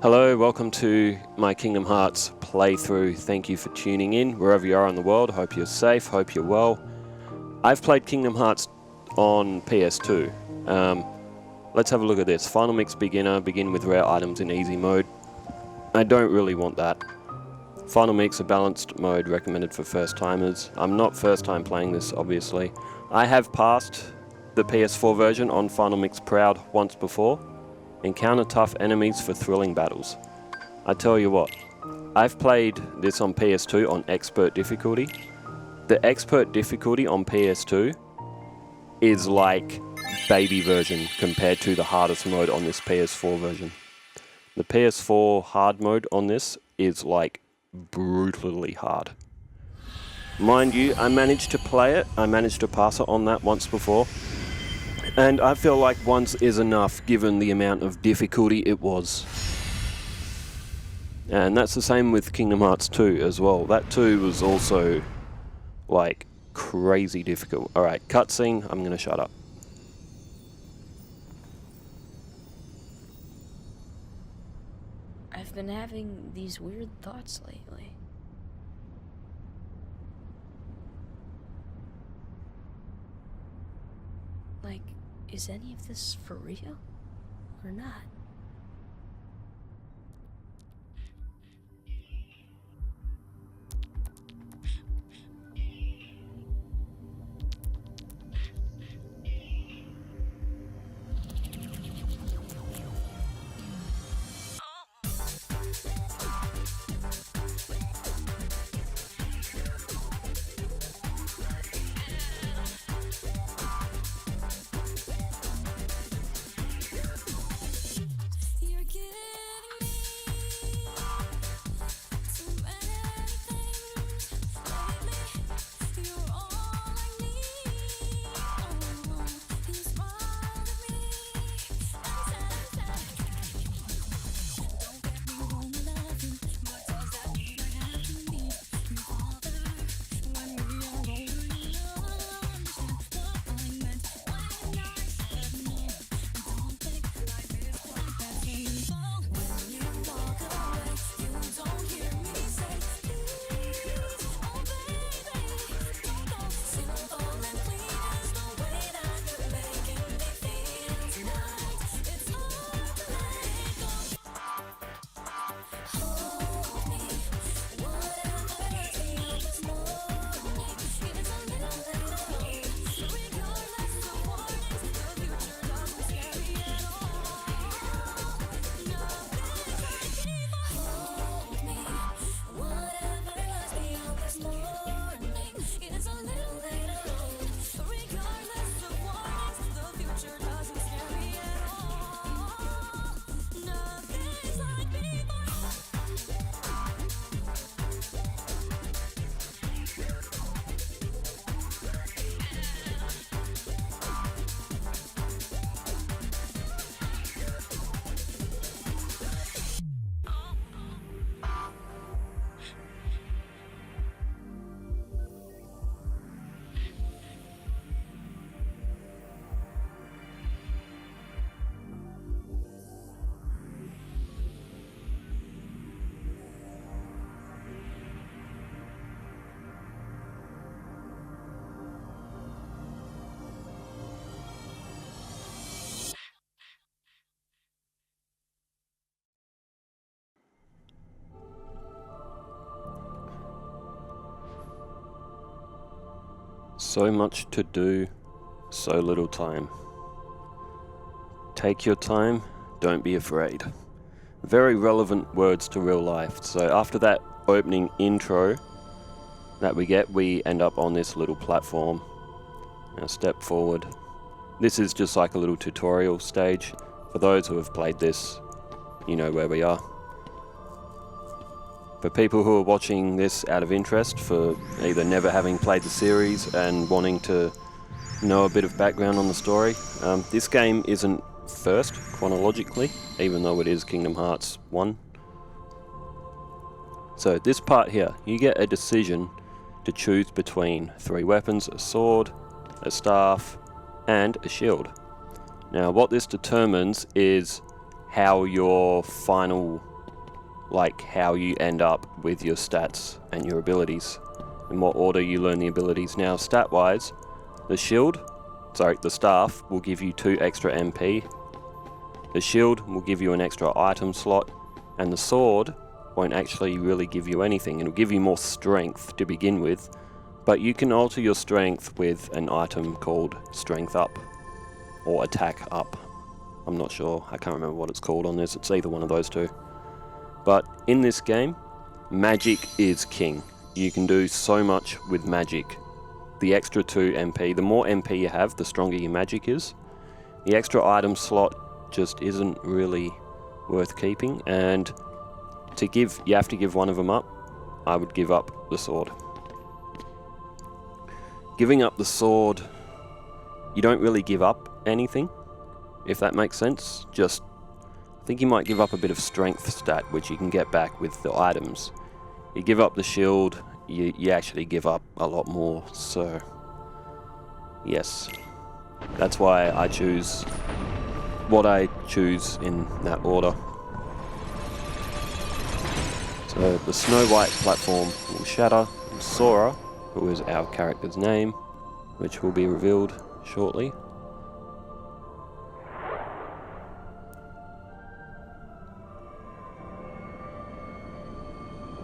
Hello, welcome to my Kingdom Hearts playthrough. Thank you for tuning in wherever you are in the world. Hope you're safe, hope you're well. I've played Kingdom Hearts on PS2. Let's have a look at this. Final Mix Beginner, begin with rare items in easy mode. I don't really want that. Final Mix, a balanced mode recommended for first timers. I'm not first time playing this, obviously. I have passed the PS4 version on Final Mix Proud once before. Encounter tough enemies for thrilling battles. I tell you what, I've played this on PS2 on expert difficulty. The expert difficulty on PS2 is like baby version compared to the hardest mode on this PS4 version. The PS4 hard mode on this is like brutally hard. Mind you, I managed to play it, I managed to pass it on that once before. And I feel like once is enough given the amount of difficulty it was. And that's the same with Kingdom Hearts 2 as well. That 2 was also like crazy difficult. Alright, cutscene, I'm gonna shut up. I've been having these weird thoughts lately. Like, is any of this for real or not? So much to do, so little time. Take your time, don't be afraid. Very relevant words to real life. So after that opening intro that we get, we end up on this little platform. Now step forward. This is just like a little tutorial stage. For those who have played this, you know where we are. For people who are watching this out of interest, for either never having played the series and wanting to know a bit of background on the story, this game isn't first chronologically, even though it is Kingdom Hearts 1. So this part here, you get a decision to choose between 3 weapons, a sword, a staff, and a shield. Now what this determines is how your final, like how you end up with your stats and your abilities, in what order you learn the abilities. Now, stat-wise, the staff will give you 2 extra MP. The shield will give you an extra item slot, and the sword won't actually really give you anything. It'll give you more strength to begin with, but you can alter your strength with an item called Strength Up, or Attack Up. I'm not sure, I can't remember what it's called on this, it's either one of those two. But in this game, magic is king. You can do so much with magic. The extra 2 MP, the more MP you have, the stronger your magic is. The extra item slot just isn't really worth keeping, and you have to give one of them up. I would give up the sword. Giving up the sword, you don't really give up anything, if that makes sense. Just, I think you might give up a bit of strength stat, which you can get back with the items. You give up the shield, you actually give up a lot more, so yes. That's why I choose what I choose in that order. So the Snow White platform will shatter, and Sora, who is our character's name, which will be revealed shortly.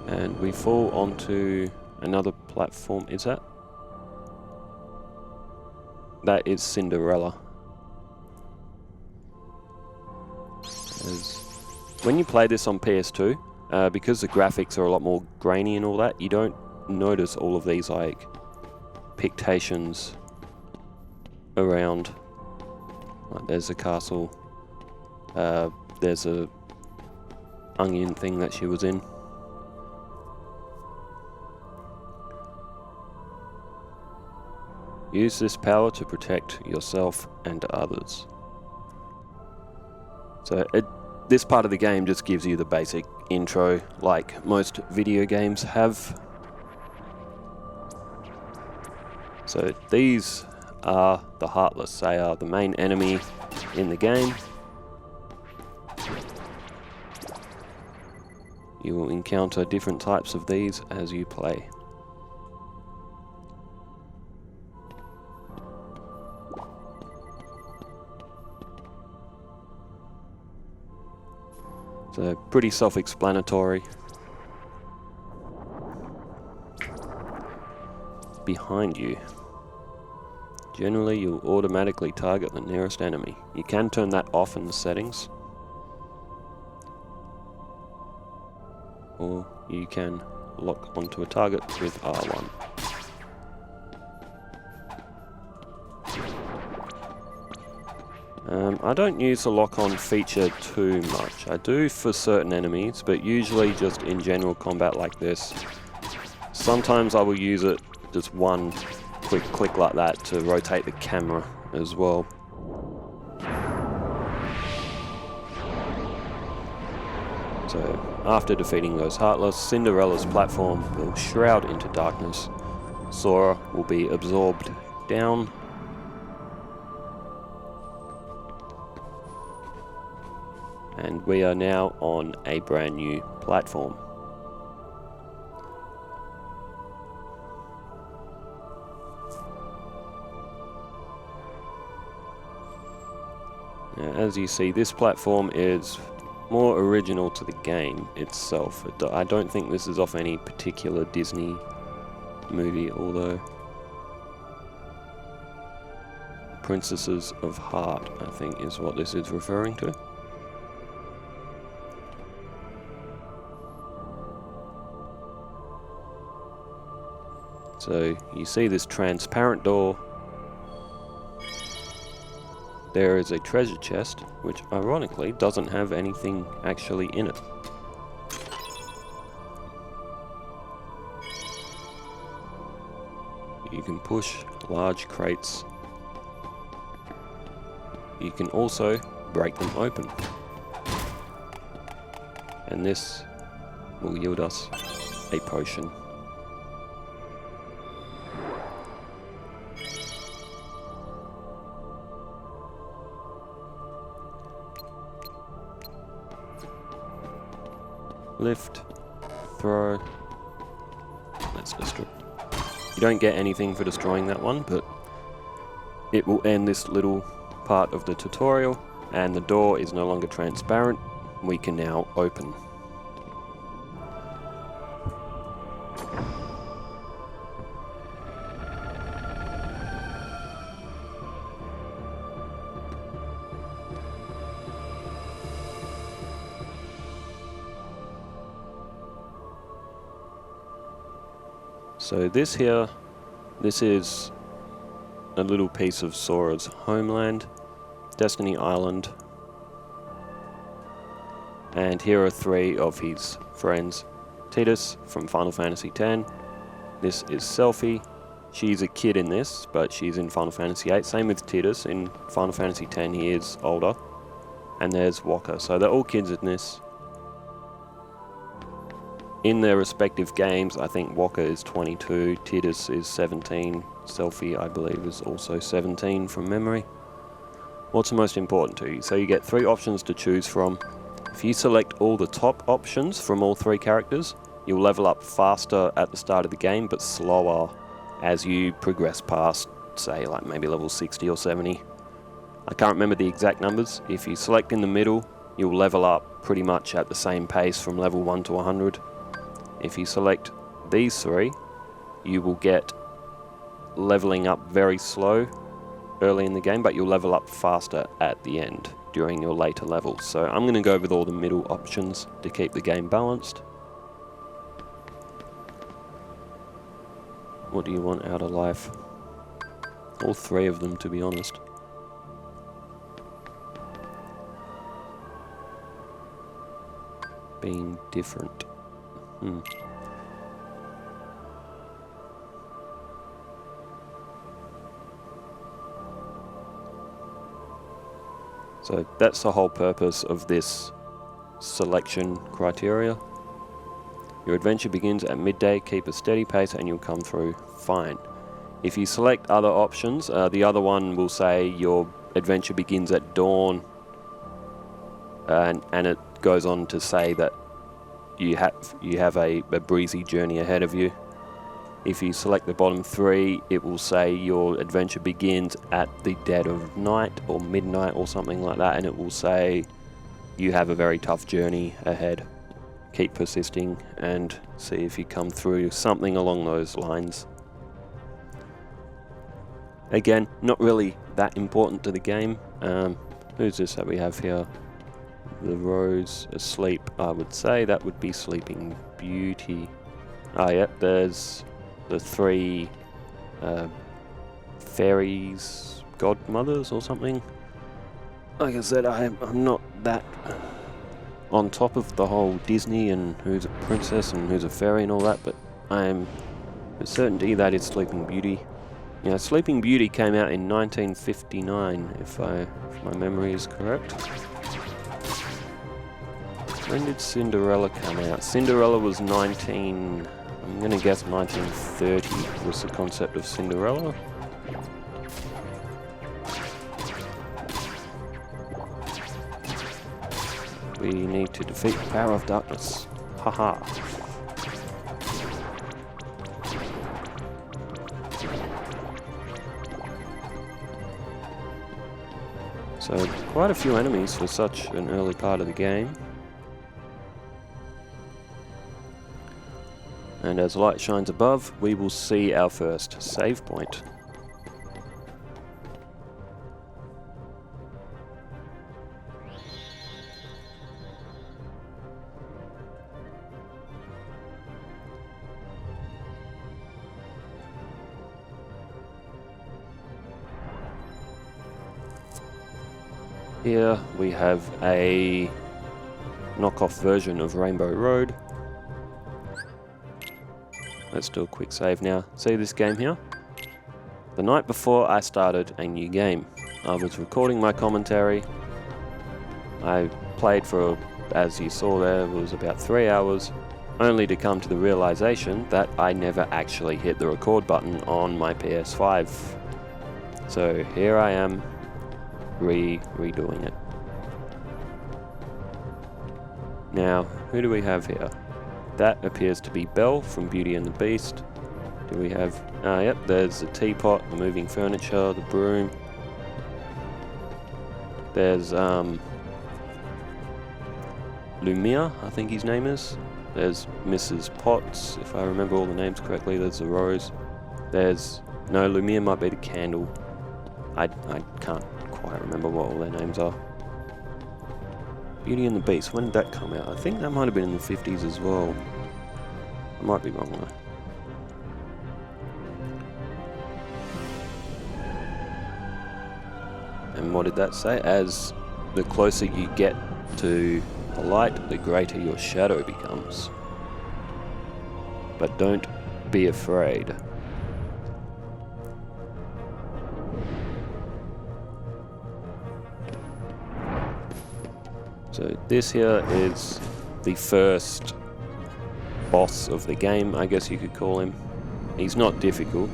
And we fall onto another platform. Is that? That is Cinderella. When you play this on PS2, because the graphics are a lot more grainy and all that, you don't notice all of these like pictations around. Like there's a castle. There's a onion thing that she was in. Use this power to protect yourself and others. So this part of the game just gives you the basic intro, like most video games have. So these are the Heartless. They are the main enemy in the game. You will encounter different types of these as you play. So pretty self-explanatory. Behind you. Generally, you'll automatically target the nearest enemy. You can turn that off in the settings. Or you can lock onto a target with R1. I don't use the lock-on feature too much. I do for certain enemies, but usually just in general combat like this. Sometimes I will use it just one quick click like that to rotate the camera as well. So after defeating those Heartless, Cinderella's platform will shroud into darkness. Sora will be absorbed down. And we are now on a brand new platform. Now, as you see, this platform is more original to the game itself. I don't think this is off any particular Disney movie, although Princesses of Heart, I think, is what this is referring to. So you see this transparent door. There is a treasure chest, which ironically doesn't have anything actually in it. You can push large crates. You can also break them open. And this will yield us a potion. Lift. Throw. Let's destroy. You don't get anything for destroying that one, but it will end this little part of the tutorial, and the door is no longer transparent. We can now open. So this is a little piece of Sora's homeland, Destiny Island. And here are 3 of his friends. Tidus from Final Fantasy X. This is Selphie. She's a kid in this, but she's in Final Fantasy VIII. Same with Tidus. In Final Fantasy X he is older. And there's Wakka. So they're all kids in this. In their respective games, I think Wakka is 22, Tidus is 17, Selphie, I believe, is also 17 from memory. What's the most important to you? So you get 3 options to choose from. If you select all the top options from all 3 characters, you'll level up faster at the start of the game, but slower as you progress past, say, like maybe level 60 or 70. I can't remember the exact numbers. If you select in the middle, you'll level up pretty much at the same pace from level 1 to 100. If you select these 3, you will get leveling up very slow early in the game, but you'll level up faster at the end during your later levels. So I'm going to go with all the middle options to keep the game balanced. What do you want out of life? All 3 of them, to be honest. Being different. So that's the whole purpose of this selection criteria. Your adventure begins at midday, keep a steady pace and you'll come through fine. If you select other options, the other one will say your adventure begins at dawn, and it goes on to say that you have a breezy journey ahead of you. If you select the bottom 3, it will say your adventure begins at the dead of night or midnight or something like that, and it will say you have a very tough journey ahead. Keep persisting and see if you come through, something along those lines. Again, not really that important to the game. Who's this that we have here? The Rose asleep. I would say that would be Sleeping Beauty. Ah, yeah, there's the 3 fairies, godmothers or something. Like I said, I'm not that on top of the whole Disney and who's a princess and who's a fairy and all that, but I'm with certainty that is Sleeping Beauty. Yeah, Sleeping Beauty came out in 1959, if my memory is correct. When did Cinderella come out? Cinderella was I'm going to guess 1930 was the concept of Cinderella. We need to defeat the power of darkness. Haha. So, quite a few enemies for such an early part of the game. And as light shines above, we will see our first save point. Here we have a knockoff version of Rainbow Road. Let's do a quick save now. See this game here? The night before I started a new game. I was recording my commentary. I played for, as you saw there, was about 3 hours, only to come to the realization that I never actually hit the record button on my PS5. So here I am, redoing it. Now, who do we have here? That appears to be Belle from Beauty and the Beast. Do we have... yep, there's the teapot, the moving furniture, the broom. There's, Lumia, I think his name is. There's Mrs. Potts, if I remember all the names correctly. There's the rose. There's... No, Lumia might be the candle. I can't quite remember what all their names are. Beauty and the Beast, when did that come out? I think that might have been in the 50s as well. I might be wrong though. And what did that say? As the closer you get to the light, the greater your shadow becomes. But don't be afraid. So this here is the first boss of the game, I guess you could call him. He's not difficult,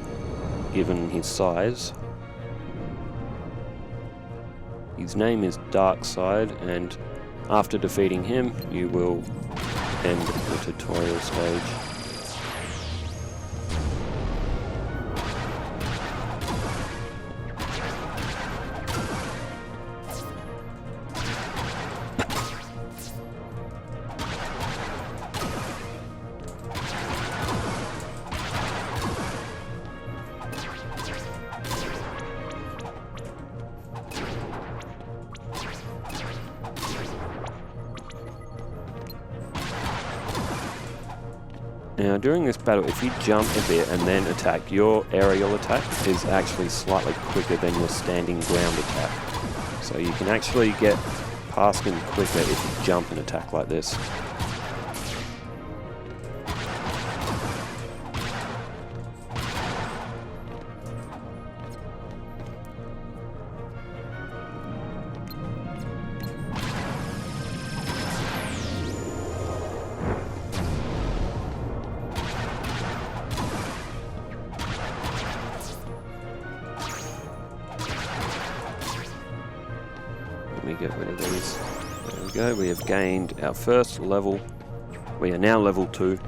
given his size. His name is Darkside, and after defeating him, you will end the tutorial stage. Now during this battle, if you jump a bit and then attack, your aerial attack is actually slightly quicker than your standing ground attack. So you can actually get past him quicker if you jump and attack like this. Let me get rid of these. There we go, we have gained our first level. We are now level 2.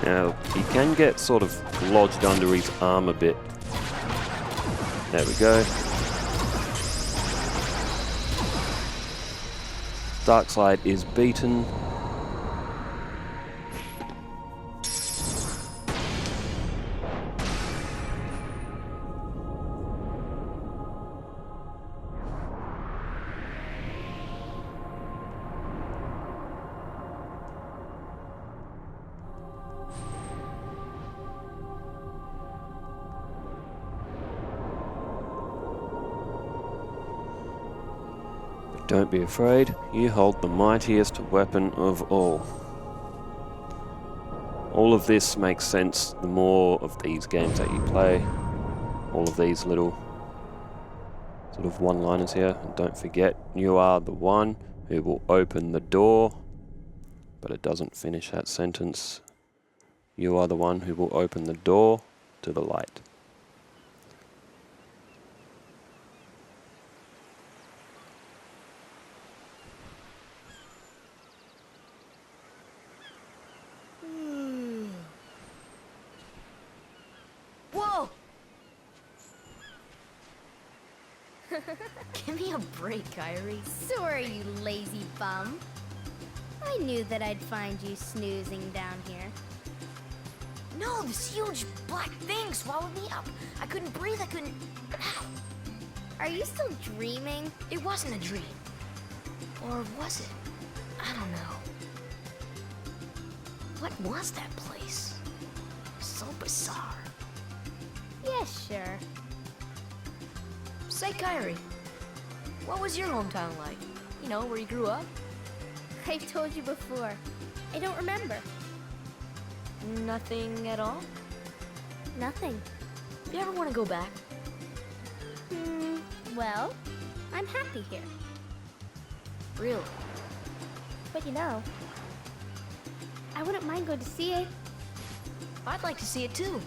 Now, he can get sort of lodged under his arm a bit. There we go. Darkside is beaten. Don't be afraid, you hold the mightiest weapon of all. All of this makes sense the more of these games that you play. All of these little sort of one-liners here. And don't forget, you are the one who will open the door. But it doesn't finish that sentence. You are the one who will open the door to the light. Whoa! Give me a break, Kairi. Sora, you lazy bum. I knew that I'd find you snoozing down here. No, this huge black thing swallowed me up. I couldn't breathe, I couldn't... Ow. Are you still dreaming? It wasn't a dream. Or was it? I don't know. What was that place? So bizarre. Yeah, sure. Say, Kairi, what was your hometown like? You know, where you grew up? I've told you before. I don't remember. Nothing at all? Nothing. You ever want to go back? Well, I'm happy here. Really? But you know, I wouldn't mind going to see it. I'd like to see it too.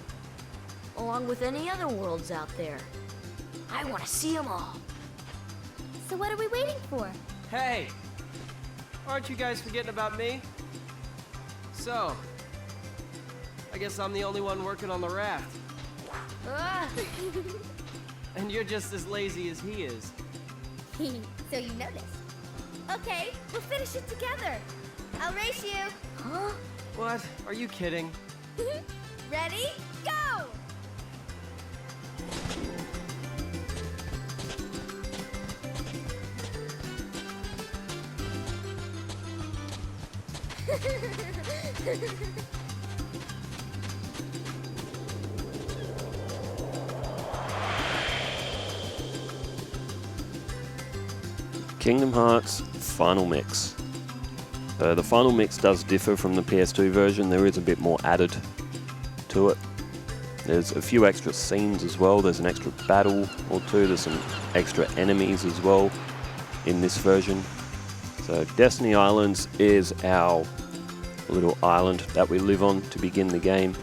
Along with any other worlds out there. I want to see them all. So what are we waiting for? Hey! Aren't you guys forgetting about me? So, I guess I'm the only one working on the raft. Ah! And you're just as lazy as he is. So you noticed. Okay, we'll finish it together. I'll race you. Huh? What? Are you kidding? Ready? Go! Kingdom Hearts Final Mix. The Final Mix does differ from the PS2 version. There is a bit more added to it. There's a few extra scenes as well. There's an extra battle or two. There's some extra enemies as well in this version. So Destiny Islands is our little island that we live on to begin the game.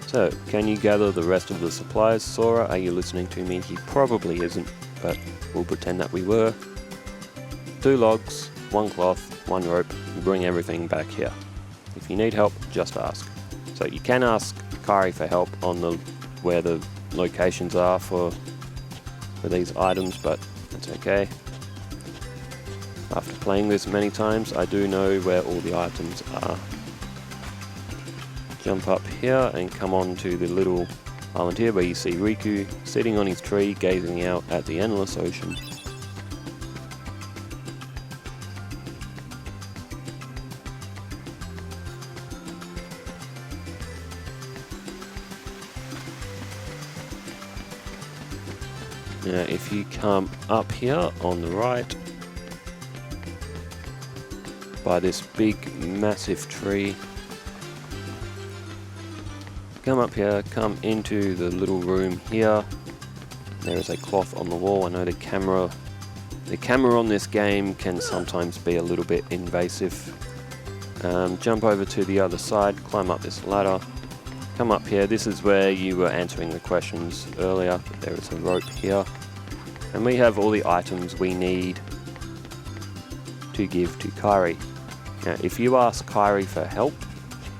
So, can you gather the rest of the supplies? Sora, are you listening to me? He probably isn't, but we'll pretend that we were. 2 logs, 1 cloth, 1 rope. You bring everything back here. If you need help, just ask. So you can ask Kairi for help on where the locations are for these items, but that's okay. After playing this many times, I do know where all the items are. Jump up here and come on to the little island here where you see Riku sitting on his tree gazing out at the endless ocean. Now if you come up here on the right by this big massive tree, come up here, come into the little room here. There is a cloth on the wall. I know the camera on this game can sometimes be a little bit invasive. Jump over to the other side, climb up this ladder, come up here. This is where you were answering the questions earlier. There is a rope here. And we have all the items we need to give to Kairi. Now, if you ask Kairi for help,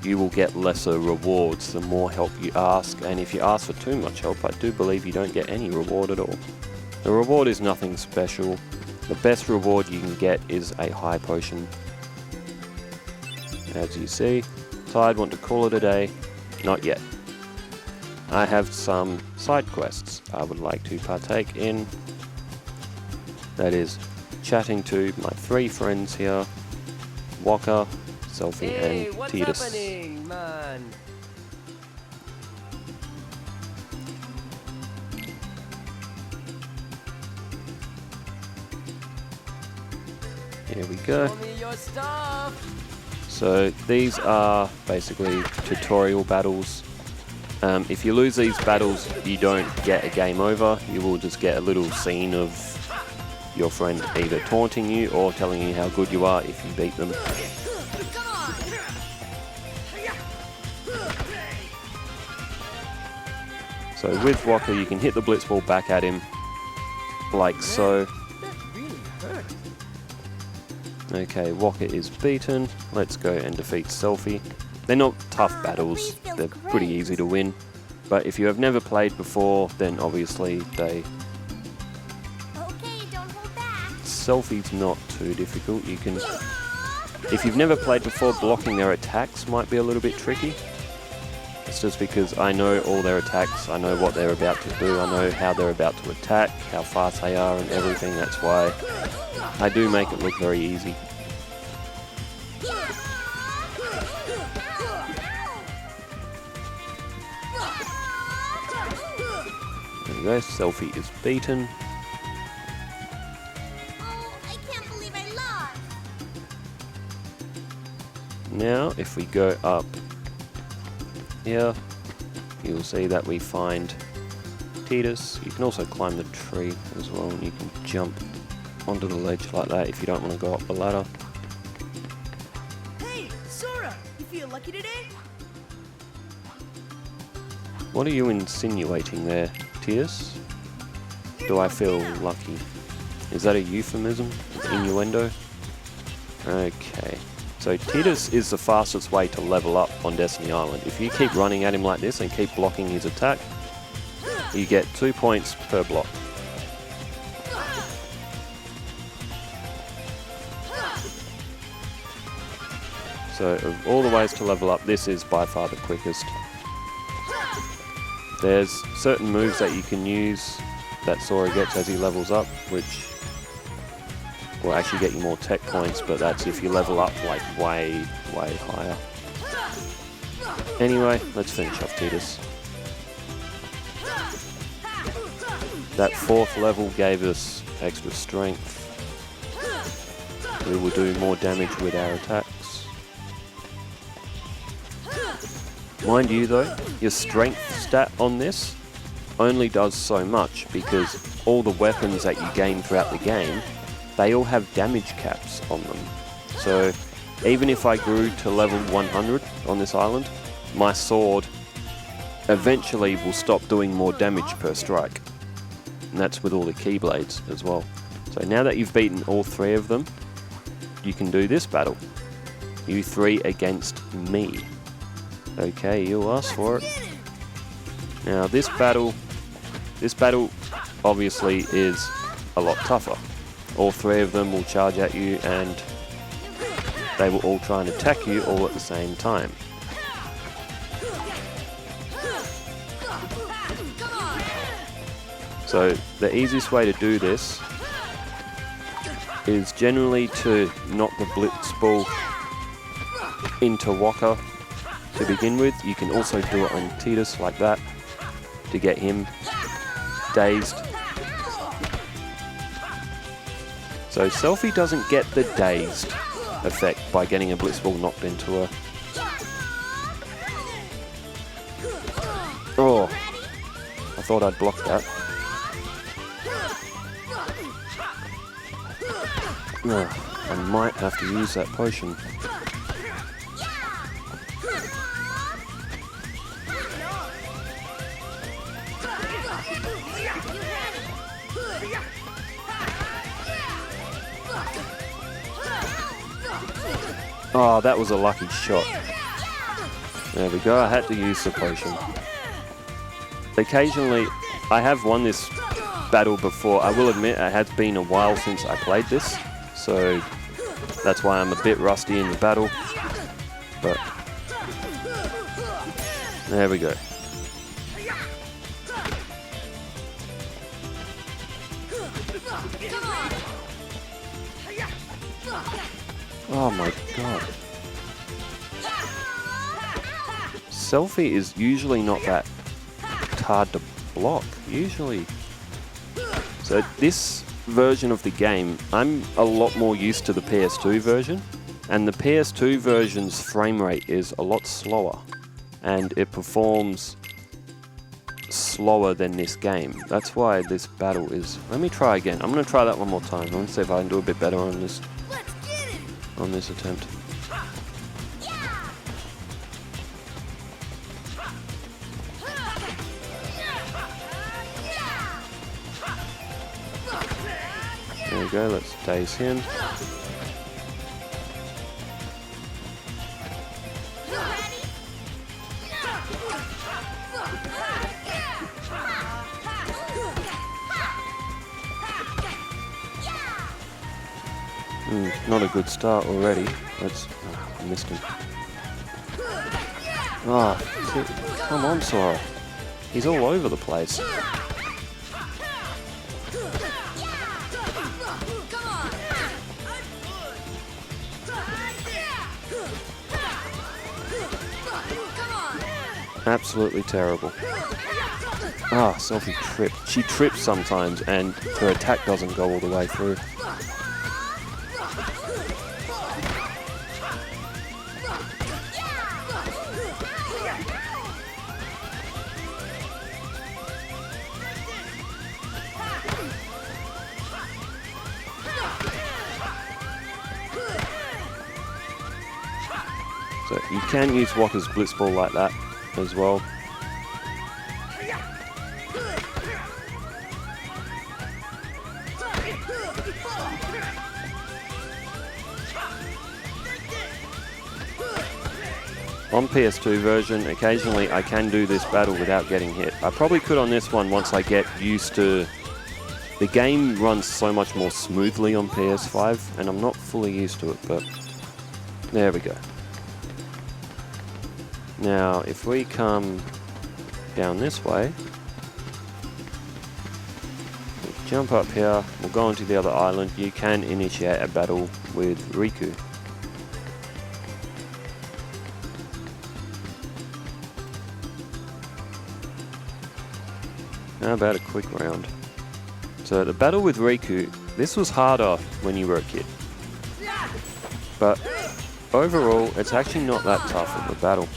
you will get lesser rewards the more help you ask, and if you ask for too much help, I do believe you don't get any reward at all. The reward is nothing special. The best reward you can get is a high potion. As you see, Tide want to call it a day. Not yet. I have some side quests I would like to partake in. That is chatting to my 3 friends here, Wakka, Selphie, Hey, and what's Tidus. happening, man? Here we go. Show me your stuff. So these are basically tutorial battles. If you lose these battles, you don't get a game over. You will just get a little scene of your friend either taunting you or telling you how good you are if you beat them. So with Wakka, you can hit the blitzball back at him, like so. That really hurt. Okay, Wakka is beaten. Let's go and defeat Selphie. They're not tough battles, they're pretty easy to win. But if you have never played before, then obviously Okay, don't hold back. Selphie's not too difficult. You can, if you've never played before, blocking their attacks might be a little bit tricky. It's just because I know all their attacks, I know what they're about to do, I know how they're about to attack, how fast they are and everything. That's why I do make it look very easy. There we go, Selphie is beaten. Oh, I can't believe I Now, if we go up here, you'll see that we find Tidus. You can also climb the tree as well, and you can jump onto the ledge like that if you don't want to go up the ladder. Hey, Sora! You feel lucky today? What are you insinuating there, Tidus? Do I feel lucky? Is that a euphemism? Innuendo? Okay. So Tidus is the fastest way to level up on Destiny Island. If you keep running at him like this and keep blocking his attack, you get 2 points per block. So of all the ways to level up, this is by far the quickest. There's certain moves that you can use that Sora gets as he levels up, which will actually get you more tech points, but that's if you level up like way higher. Anyway, let's finish off Tidus. That 4th level gave us extra strength. We will do more damage with our attacks. Mind you though, your strength stat on this only does so much because all the weapons that you gain throughout the game, they all have damage caps on them. So even if I grew to level 100 on this island, my sword eventually will stop doing more damage per strike. And that's with all the keyblades as well. So now that you've beaten all 3 of them, you can do this battle. You 3 against me. Okay, you asked for it. Now this battle obviously is a lot tougher. All 3 of them will charge at you and they will all try and attack you all at the same time. So the easiest way to do this is generally to knock the blitz ball into Wakka to begin with. You can also do it on Tidus like that to get him dazed. So Selphie doesn't get the dazed effect by getting a blitz ball knocked into her. Oh, I thought I'd block that. I might have to use that potion. Oh, that was a lucky shot. There we go, I had to use the potion. Occasionally, I have won this battle before. I will admit it has been a while since I played this, so that's why I'm a bit rusty in the battle. But there we go. Oh my god. Selphie is usually not that hard to block, usually. So this version of the game, I'm a lot more used to the PS2 version, and the PS2 version's frame rate is a lot slower, and it performs slower than this game. That's why this battle is... Let me try again. I'm going to try that one more time. I want to see if I can do a bit better on this attempt. There we go, let's daze him. Not a good start already. I missed him. Come on, Sora. He's all over the place. Absolutely terrible. Selphie tripped. She trips sometimes and her attack doesn't go all the way through. So you can use Wakka's Blitzball like that as well. On PS2 version, occasionally I can do this battle without getting hit. I probably could on this one once I get used to... The game runs so much more smoothly on PS5, and I'm not fully used to it, but there we go. Now, if we come down this way, we'll jump up here, we'll go onto the other island. You can initiate a battle with Riku. How about a quick round? So the battle with Riku, this was harder when you were a kid. But overall, it's actually not that tough of a battle.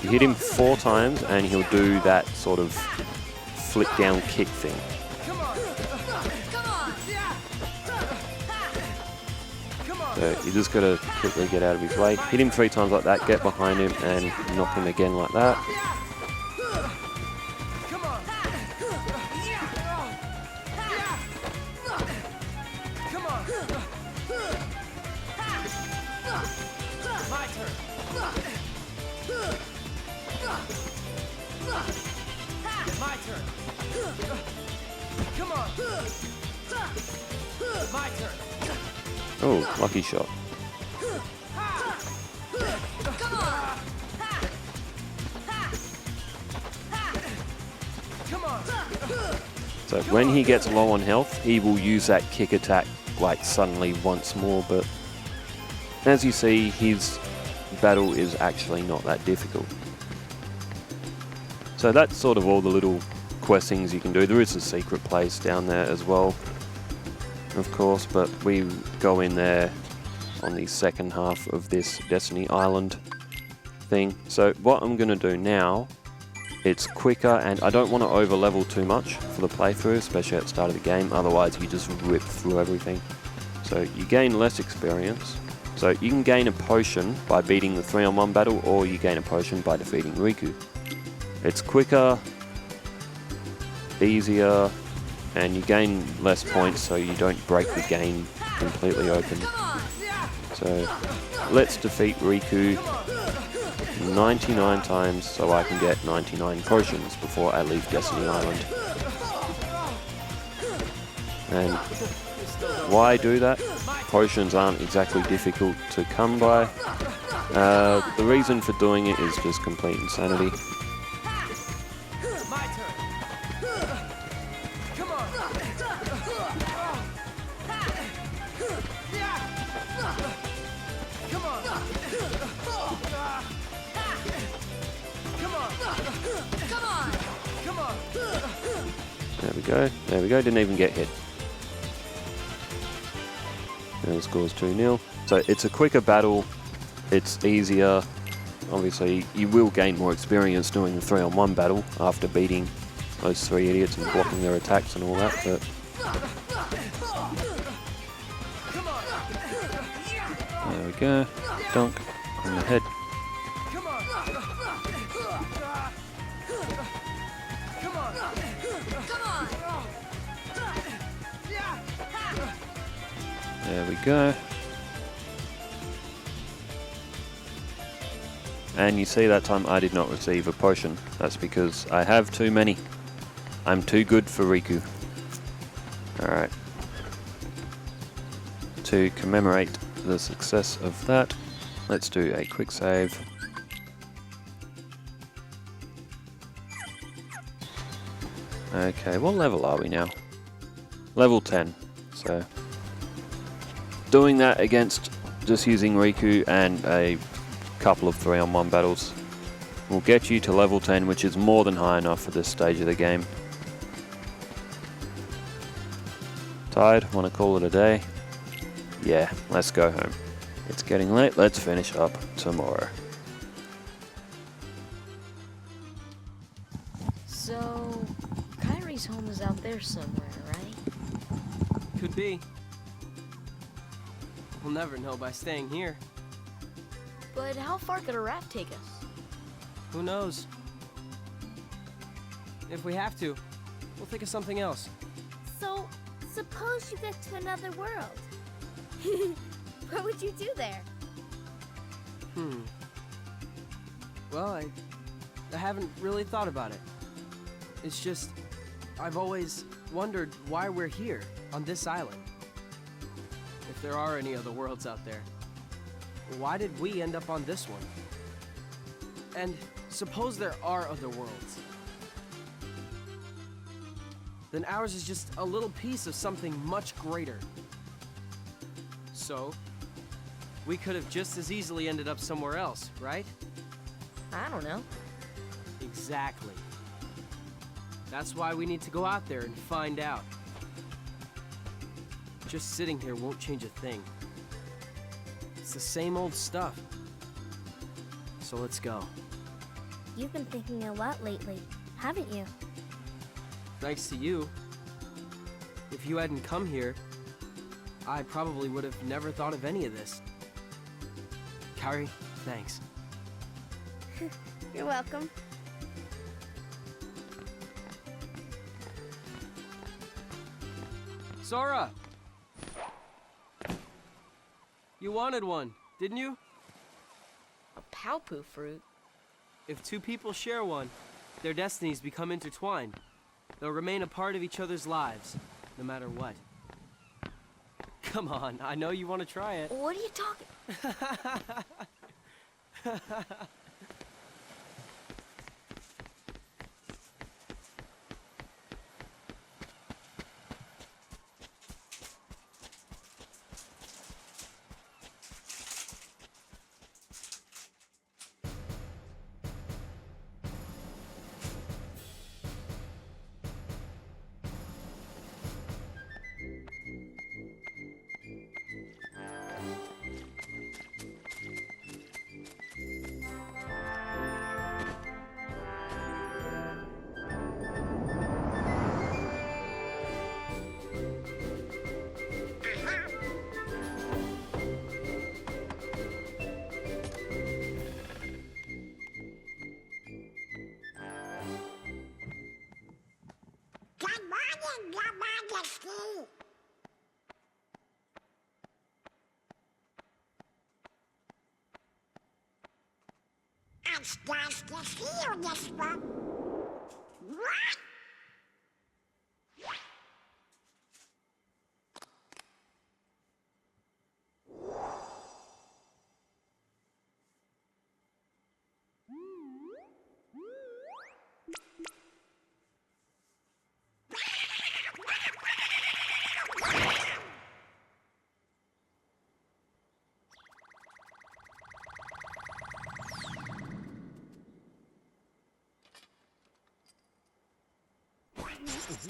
You hit him 4 times and he'll do that sort of flip down kick thing. So you just gotta quickly get out of his way. Hit him 3 times like that, get behind him and knock him again like that. Oh, lucky shot. So when he gets low on health, he will use that kick attack like suddenly once more, but as you see, his battle is actually not that difficult. So that's sort of all the little quest things you can do. There is a secret place down there as well, of course, but we go in there on the second half of this Destiny Island thing. So what I'm going to do now, it's quicker and I don't want to over level too much for the playthrough, especially at the start of the game, otherwise you just rip through everything. So you gain less experience. So you can gain a potion by beating the 3-on-1 battle, or you gain a potion by defeating Riku. It's quicker, easier, and you gain less points so you don't break the game completely open. So let's defeat Riku 99 times so I can get 99 potions before I leave Destiny Island. And why do that? Potions aren't exactly difficult to come by. The reason for doing it is just complete insanity. There we go, didn't even get hit. And the score's 2-0. So it's a quicker battle, it's easier. Obviously, you will gain more experience doing the 3-on-1 battle after beating those 3 idiots and blocking their attacks and all that, but... There we go, dunk on the head. There we go. And you see that time I did not receive a potion. That's because I have too many. I'm too good for Riku. Alright. To commemorate the success of that, let's do a quick save. Okay, what level are we now? Level 10. So... doing that against just using Riku and a couple of 3-on-1 battles will get you to level 10, which is more than high enough for this stage of the game. Tired? Want to call it a day? Yeah, let's go home. It's getting late. Let's finish up tomorrow. So, Kairi's home is out there somewhere, right? Could be. We'll never know by staying here. But how far could a raft take us? Who knows? If we have to, we'll think of something else. So, suppose you get to another world. What would you do there? Well, I haven't really thought about it. It's just, I've always wondered why we're here, on this island. If there are any other worlds out there, why did we end up on this one? And suppose there are other worlds. Then ours is just a little piece of something much greater. So, we could have just as easily ended up somewhere else, right? I don't know. Exactly. That's why we need to go out there and find out. Just sitting here won't change a thing. It's the same old stuff. So let's go. You've been thinking a lot lately, haven't you? Thanks to you. If you hadn't come here, I probably would have never thought of any of this. Kairi, thanks. You're welcome. Sora! You wanted one, didn't you? A Palpu fruit? If two people share one, their destinies become intertwined. They'll remain a part of each other's lives, no matter what. Come on, I know you want to try it. What are you talking? It's nice to see you this one. What?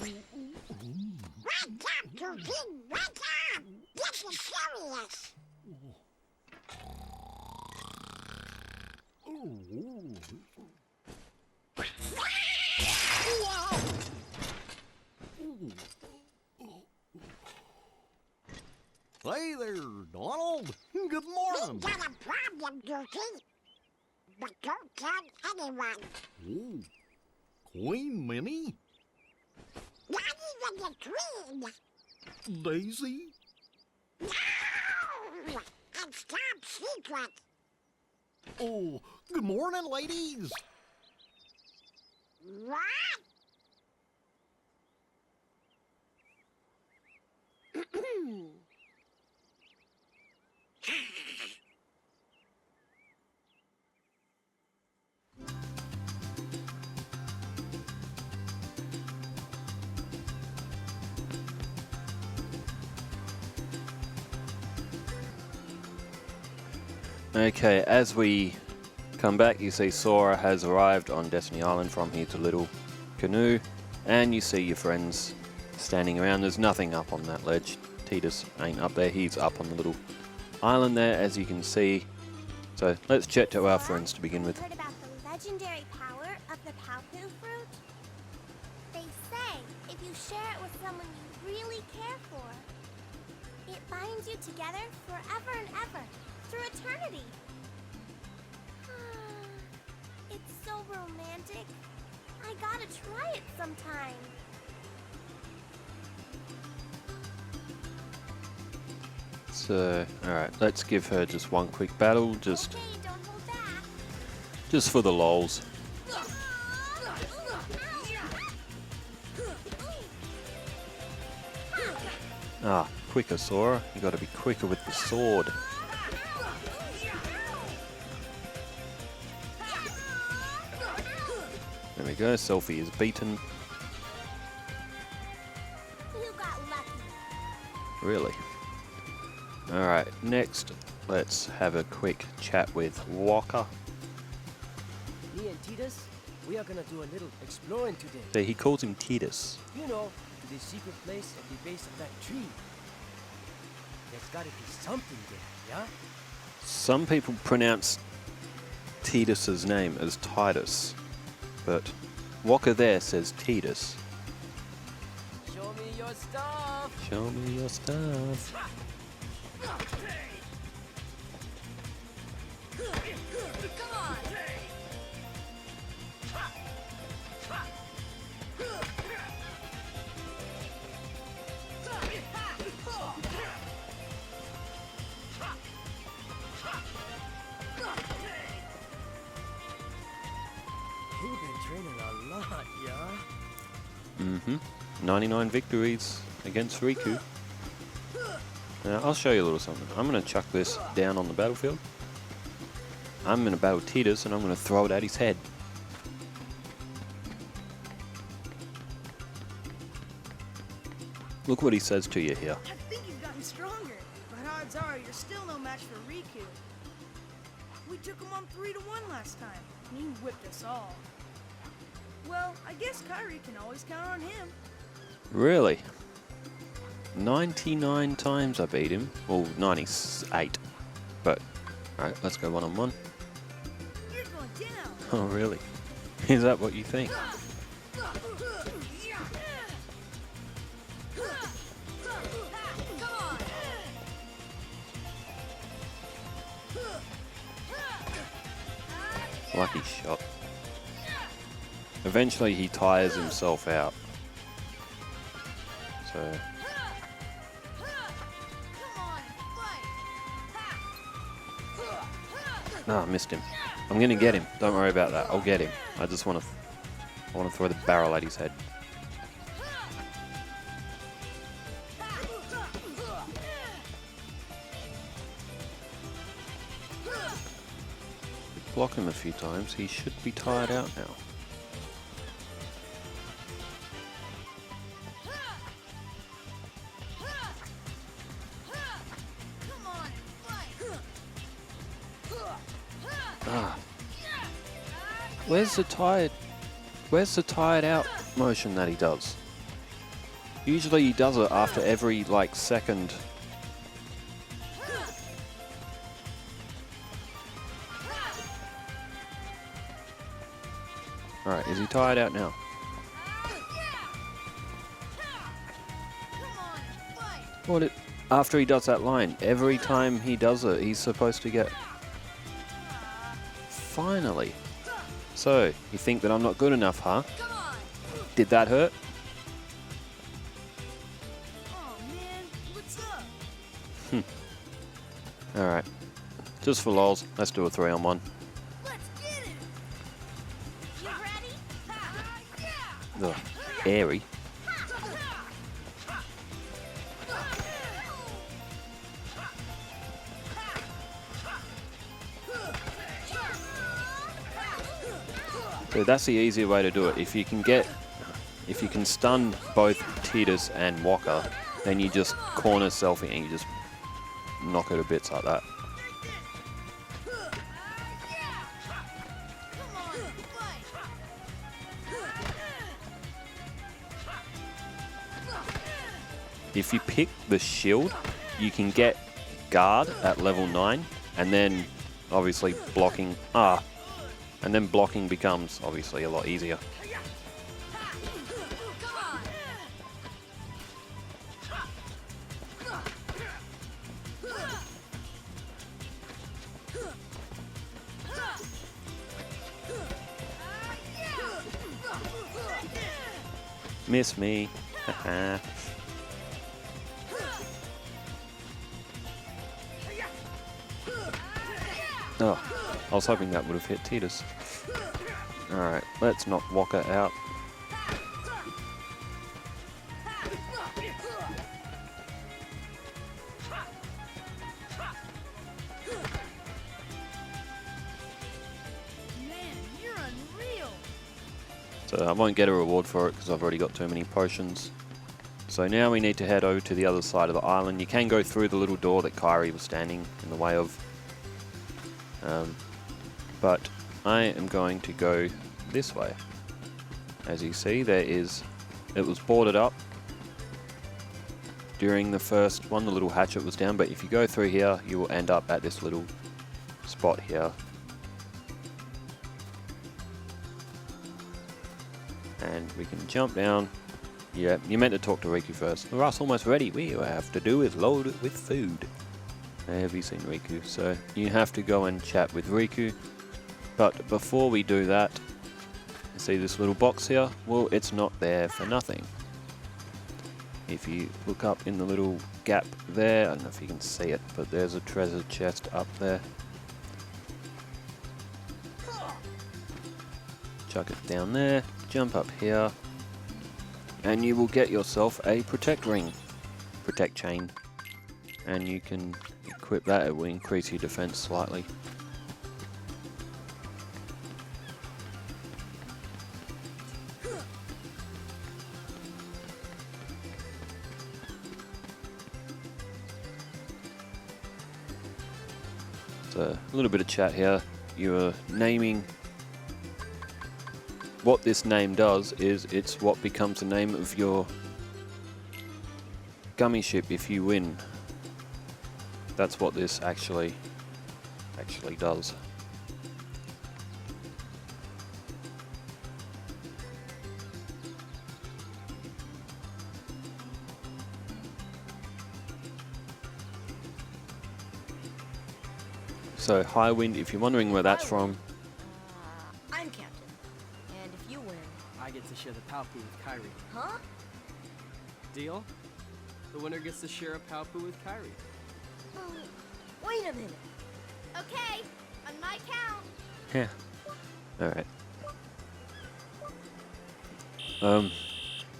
Wake up, Goofy! Wake up! This is serious! Hey there, Donald. Good We morning. got a problem, Goofy. But don't tell anyone. Oh, Queen Minnie? Not even the Queen. Daisy? No! It's top secret. Oh, good morning, ladies. What? Okay, as we come back, you see Sora has arrived on Destiny Island from his little canoe, and you see your friends standing around. There's nothing up on that ledge. Tidus ain't up there, he's up on the little island there, as you can see. So let's chat to our friends to begin with. Heard about the legendary power of the Paopu fruit? They say if you share it with someone you really care for, it binds you together forever and ever, through eternity. It's so romantic. I gotta try it sometime. So, alright, let's give her just one quick battle, just Okay, don't hold back. just for the lols. Ah, quicker, Sora. You gotta be quicker with the sword. There we go, Selphie is beaten. You got lucky. Really? Alright, next, let's have a quick chat with Wakka. Me and Tidus, we are gonna do a little exploring today. So he calls him Tidus. You know, to the secret place at the base of that tree. There's gotta be something there, yeah? Some people pronounce Tidus's name as Tidus, but Wakka there says Tidus. Show me your stuff! Show me your stuff. You've been training a lot, yeah? Mm-hmm. 99 victories against Riku. Now, I'll show you a little something. I'm going to chuck this down on the battlefield. I'm going to battle Tidus, and I'm going to throw it at his head. Look what he says to you here. I think you've gotten stronger, but odds are you're still no match for Riku. We took him on 3-1 last time, and he whipped us all. Well, I guess Kairi can always count on him. Really? 99 times I beat him. Well, 98. But, alright, let's go one-on-one. You're going down. Oh, really? Is that what you think? Lucky shot. Eventually he tires himself out. So... No, I missed him. I'm gonna get him. Don't worry about that. I'll get him. I just want to throw the barrel at his head. Block him a few times. He should be tired out now. Ah. Where's the tired out motion that he does? Usually he does it after every like second. Alright, is he tired out now? What after he does that line, every time he does it, he's supposed to get... Finally. So, you think that I'm not good enough, huh? Did that hurt? Oh man, what's up? Alright. Just for lols, let's do a 3-on-1. Let's get it. You ready? Ugh, airy. So that's the easier way to do it. If you can stun both Tidus and Wakka, then you just corner Selphie and you just knock her to bits like that. If you pick the shield, you can get guard at level 9, and then obviously blocking. And then blocking becomes obviously a lot easier. Miss me. Haha. Oh, I was hoping that would have hit Tidus. Alright, let's knock Wakka out. Man, you're unreal. So I won't get a reward for it because I've already got too many potions. So now we need to head over to the other side of the island. You can go through the little door that Kairi was standing in the way of. But I am going to go this way. As you see, it was boarded up during the first one. The little hatchet was down, but if you go through here, you will end up at this little spot here. And we can jump down. Yeah, you meant to talk to Riku first. The raf's almost ready. What you have to do is load it with food. Have you seen Riku? So you have to go and chat with Riku. But before we do that, you see this little box here? Well, it's not there for nothing. If you look up in the little gap there, I don't know if you can see it, but there's a treasure chest up there. Chuck it down there, jump up here, and you will get yourself a protect ring, protect chain, and you can equip that. It will increase your defense slightly. So a little bit of chat here. You're naming. What this name does is it's what becomes the name of your gummy ship if you win. That's what this actually does. So high wind, if you're wondering where that's from. I'm captain. And if you win... I get to share the Palpu with Kairi. Huh? Deal? The winner gets to share a Palpu with Kairi. Wait a minute. Okay, on my count. Yeah. Alright.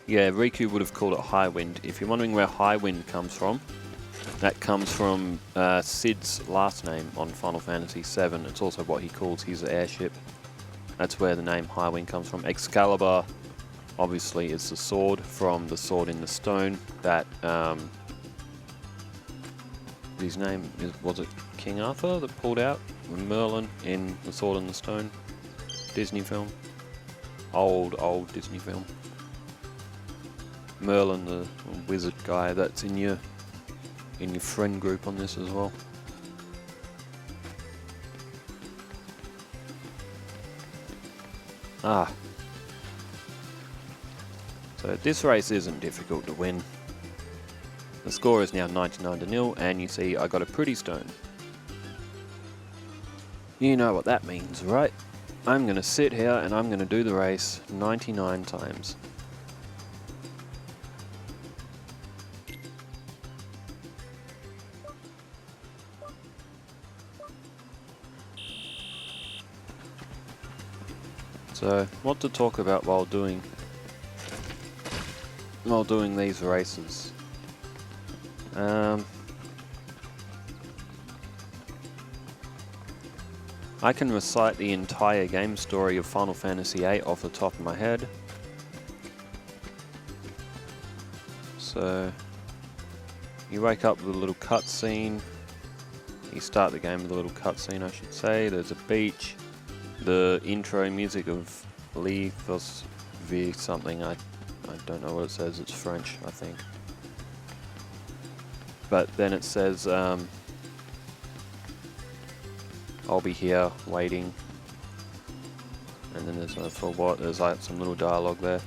Yeah, Riku would have called it high wind. If you're wondering where high wind comes from, that comes from Sid's last name on Final Fantasy VII. It's also what he calls his airship. That's where the name High Wind comes from. Excalibur, obviously, is the sword from the Sword in the Stone. That his name was it King Arthur that pulled out Merlin in the Sword in the Stone Disney film. Old Disney film. Merlin, the wizard guy, that's in your friend group on this as well. So this race isn't difficult to win. The score is now 99-0, and you see I got a pretty stone. You know what that means, right? I'm going to sit here and I'm going to do the race 99 times. So, what to talk about while doing these races? I can recite the entire game story of Final Fantasy VIII off the top of my head. So, you wake up with a little cutscene. You start the game with a little cutscene, I should say. There's a beach. The intro music of Lithos V something, I don't know what it says, it's French, I think. But then it says, I'll be here waiting. And then there's a for what? There's like some little dialogue there.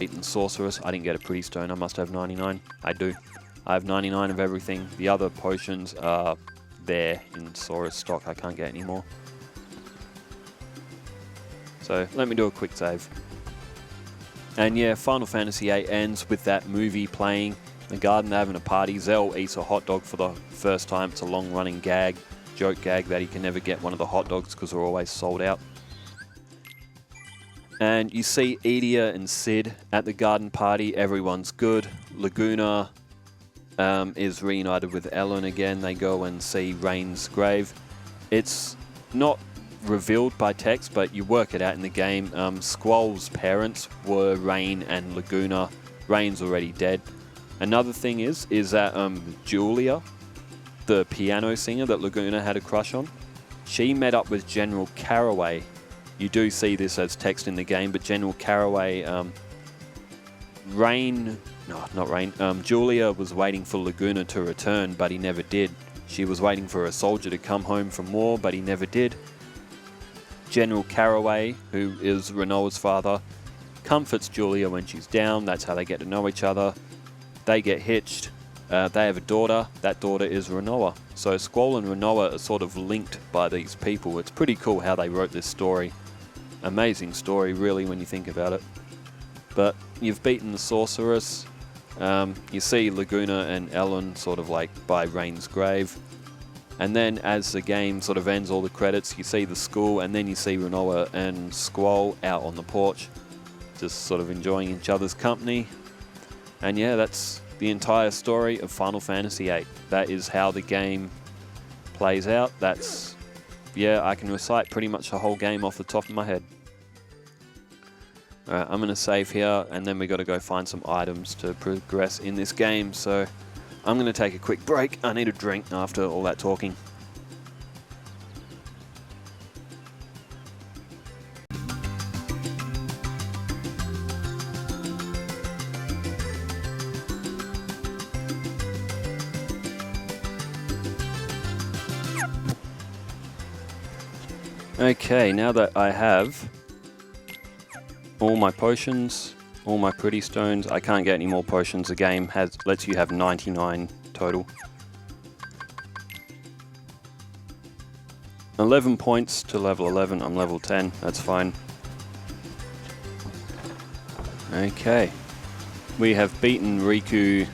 Eaten sorceress. I didn't get a pretty stone. I must have 99. I do. I have 99 of everything. The other potions are there in Sora's stock. I can't get any more. So let me do a quick save. And yeah, Final Fantasy VIII ends with that movie playing. The garden, they're having a party. Zell eats a hot dog for the first time. It's a long-running gag, joke gag, that he can never get one of the hot dogs because they're always sold out. And you see Edea and Sid at the garden party. Everyone's good. Laguna is reunited with Ellen again. They go and see Rain's grave. It's not revealed by text, but you work it out in the game. Squall's parents were Rain and Laguna. Rain's already dead. Another thing is that Julia, the piano singer that Laguna had a crush on, she met up with General Caraway. You do see this as text in the game, but General Caraway, Julia was waiting for Laguna to return, but he never did. She was waiting for a soldier to come home from war, but he never did. General Caraway, who is Renoa's father, comforts Julia when she's down. That's how they get to know each other. They get hitched. They have a daughter. That daughter is Renoa. So Squall and Renoa are sort of linked by these people. It's pretty cool how they wrote this story. Amazing story, really, when you think about it. But you've beaten the sorceress. You see Laguna and Ellen sort of like by Rain's grave. And then as the game sort of ends all the credits, you see the school, and then you see Renoa and Squall out on the porch, just sort of enjoying each other's company. And yeah, that's the entire story of Final Fantasy VIII. That is how the game plays out. That's, yeah, I can recite pretty much the whole game off the top of my head. Alright, I'm going to save here, and then we got to go find some items to progress in this game, so I'm going to take a quick break. I need a drink after all that talking. Okay, now that I have all my potions, all my pretty stones, I can't get any more potions. The game lets you have 99 total. 11 points to level 11. I'm level 10. That's fine. Okay. We have beaten Riku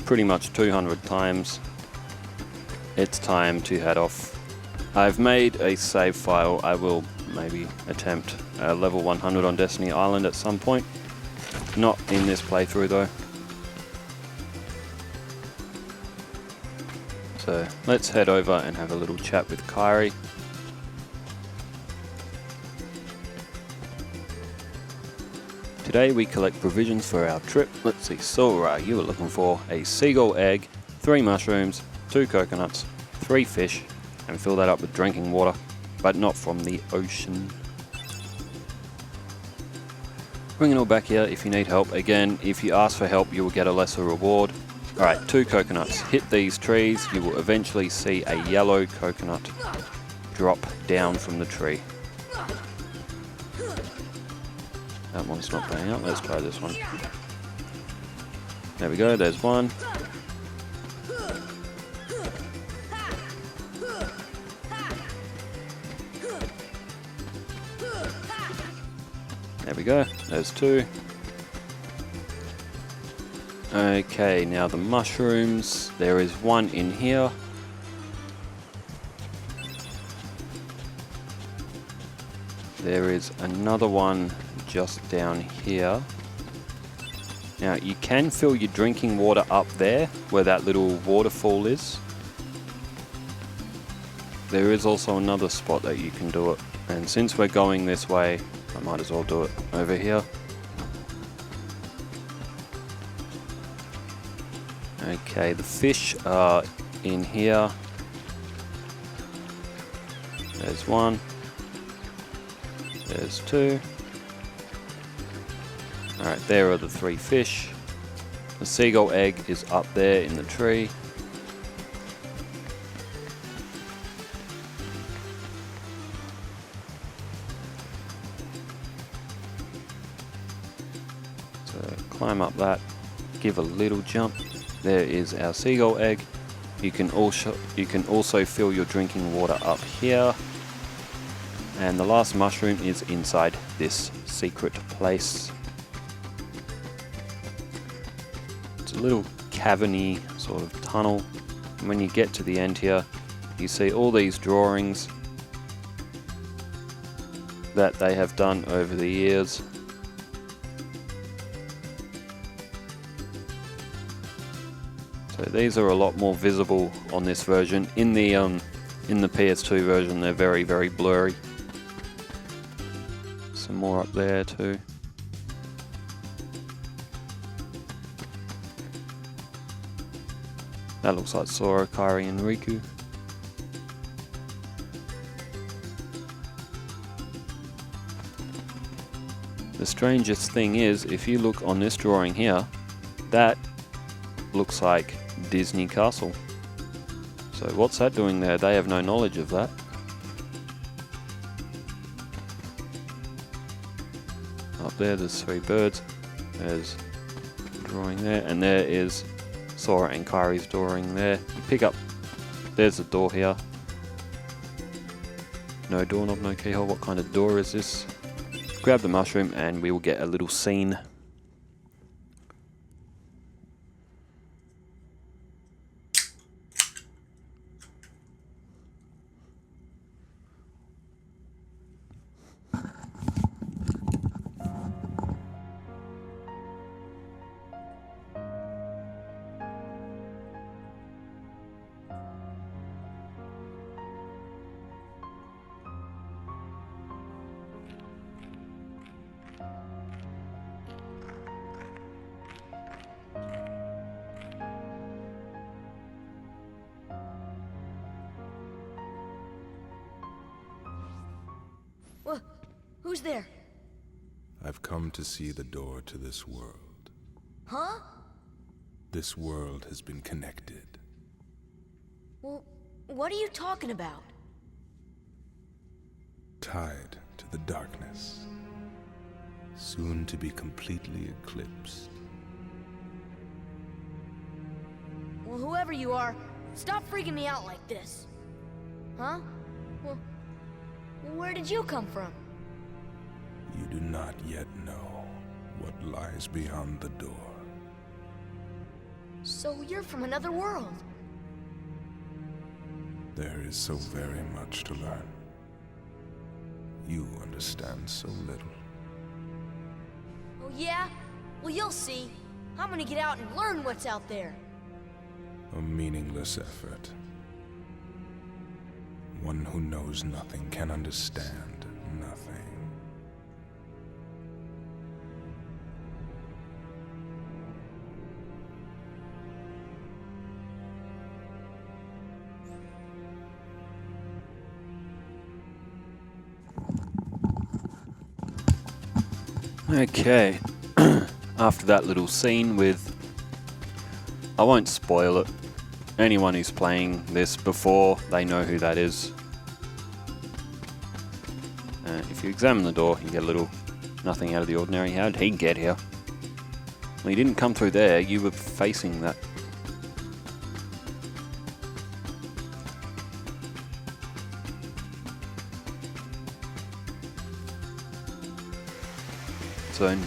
pretty much 200 times. It's time to head off. I've made a save file. I will maybe attempt level 100 on Destiny Island at some point. Not in this playthrough though. So let's head over and have a little chat with Kairi. Today we collect provisions for our trip. Let's see, Sora, you were looking for a seagull egg, 3 mushrooms, 2 coconuts, 3 fish, and fill that up with drinking water, but not from the ocean. Bring it all back here if you need help. Again, if you ask for help, you will get a lesser reward. Alright, 2 coconuts. Hit these trees, you will eventually see a yellow coconut drop down from the tree. That one's not playing out. Let's try this one. There we go, there's one. There we go, there's 2. Okay, now the mushrooms. There is 1 in here. There is another one just down here. Now you can fill your drinking water up there where that little waterfall is. There is also another spot that you can do it, and since we're going this way, I might as well do it over here. Okay, the fish are in here. There's 1. There's 2. Alright, there are the 3 fish. The seagull egg is up there in the tree. climb up that, give a little jump. There is our seagull egg. You can also fill your drinking water up here. And the last mushroom is inside this secret place. It's a little caverny sort of tunnel. And when you get to the end here, you see all these drawings that they have done over the years. So these are a lot more visible on this version. In the PS2 version, they're very, very blurry. Some more up there too. That looks like Sora, Kairi and Riku. The strangest thing is, if you look on this drawing here, that looks like Disney Castle. So what's that doing there? They have no knowledge of that. Up there's 3 birds. There's a drawing there, and there is Sora and Kairi's drawing there. You pick up, there's a door here. No doorknob, no keyhole. What kind of door is this? Grab the mushroom and we will get a little scene. Who's there? I've come to see the door to this world. Huh? This world has been connected. Well, what are you talking about? Tied to the darkness. Soon to be completely eclipsed. Well, whoever you are, stop freaking me out like this. Huh? Well, where did you come from? You do not yet know what lies beyond the door. So you're from another world. There is so very much to learn. You understand so little. Oh yeah? Well, you'll see. I'm gonna get out and learn what's out there. A meaningless effort. One who knows nothing can understand nothing. Okay, after that little scene with, I won't spoil it, anyone who's playing this before, they know who that is. If you examine the door, you get a little nothing out of the ordinary. How did he get here? Well, he didn't come through there, you were facing that. So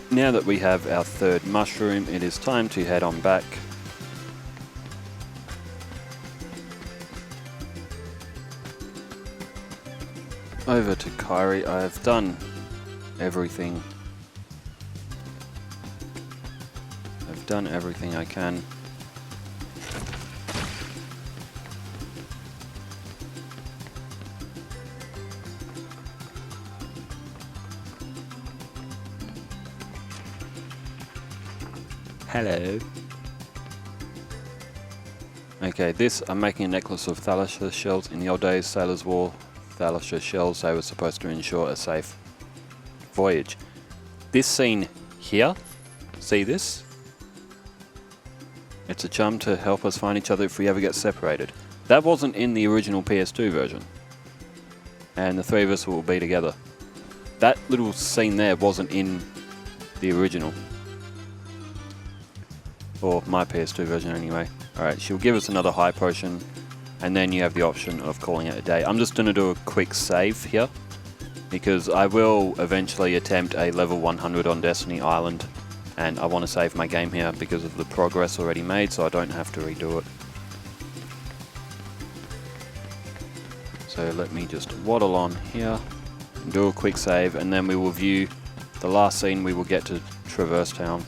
now that we have our third mushroom, it is time to head on back. Over to Kairi. I have done everything. I've done everything I can. Hello. Okay, this, I'm making a necklace of thalassia shells. In the old days, sailors wore thalassia shells. They were supposed to ensure a safe voyage. This scene here, see this? It's a charm to help us find each other if we ever get separated. That wasn't in the original PS2 version. And the 3 of us will be together. That little scene there wasn't in The original. Or my PS2 version anyway. Alright, she'll give us another high potion, and then you have the option of calling it a day. I'm just going to do a quick save here, because I will eventually attempt a level 100 on Destiny Island, and I want to save my game here because of the progress already made, so I don't have to redo it. So let me just waddle on here, and do a quick save, and then we will view the last scene. We will get to Traverse Town.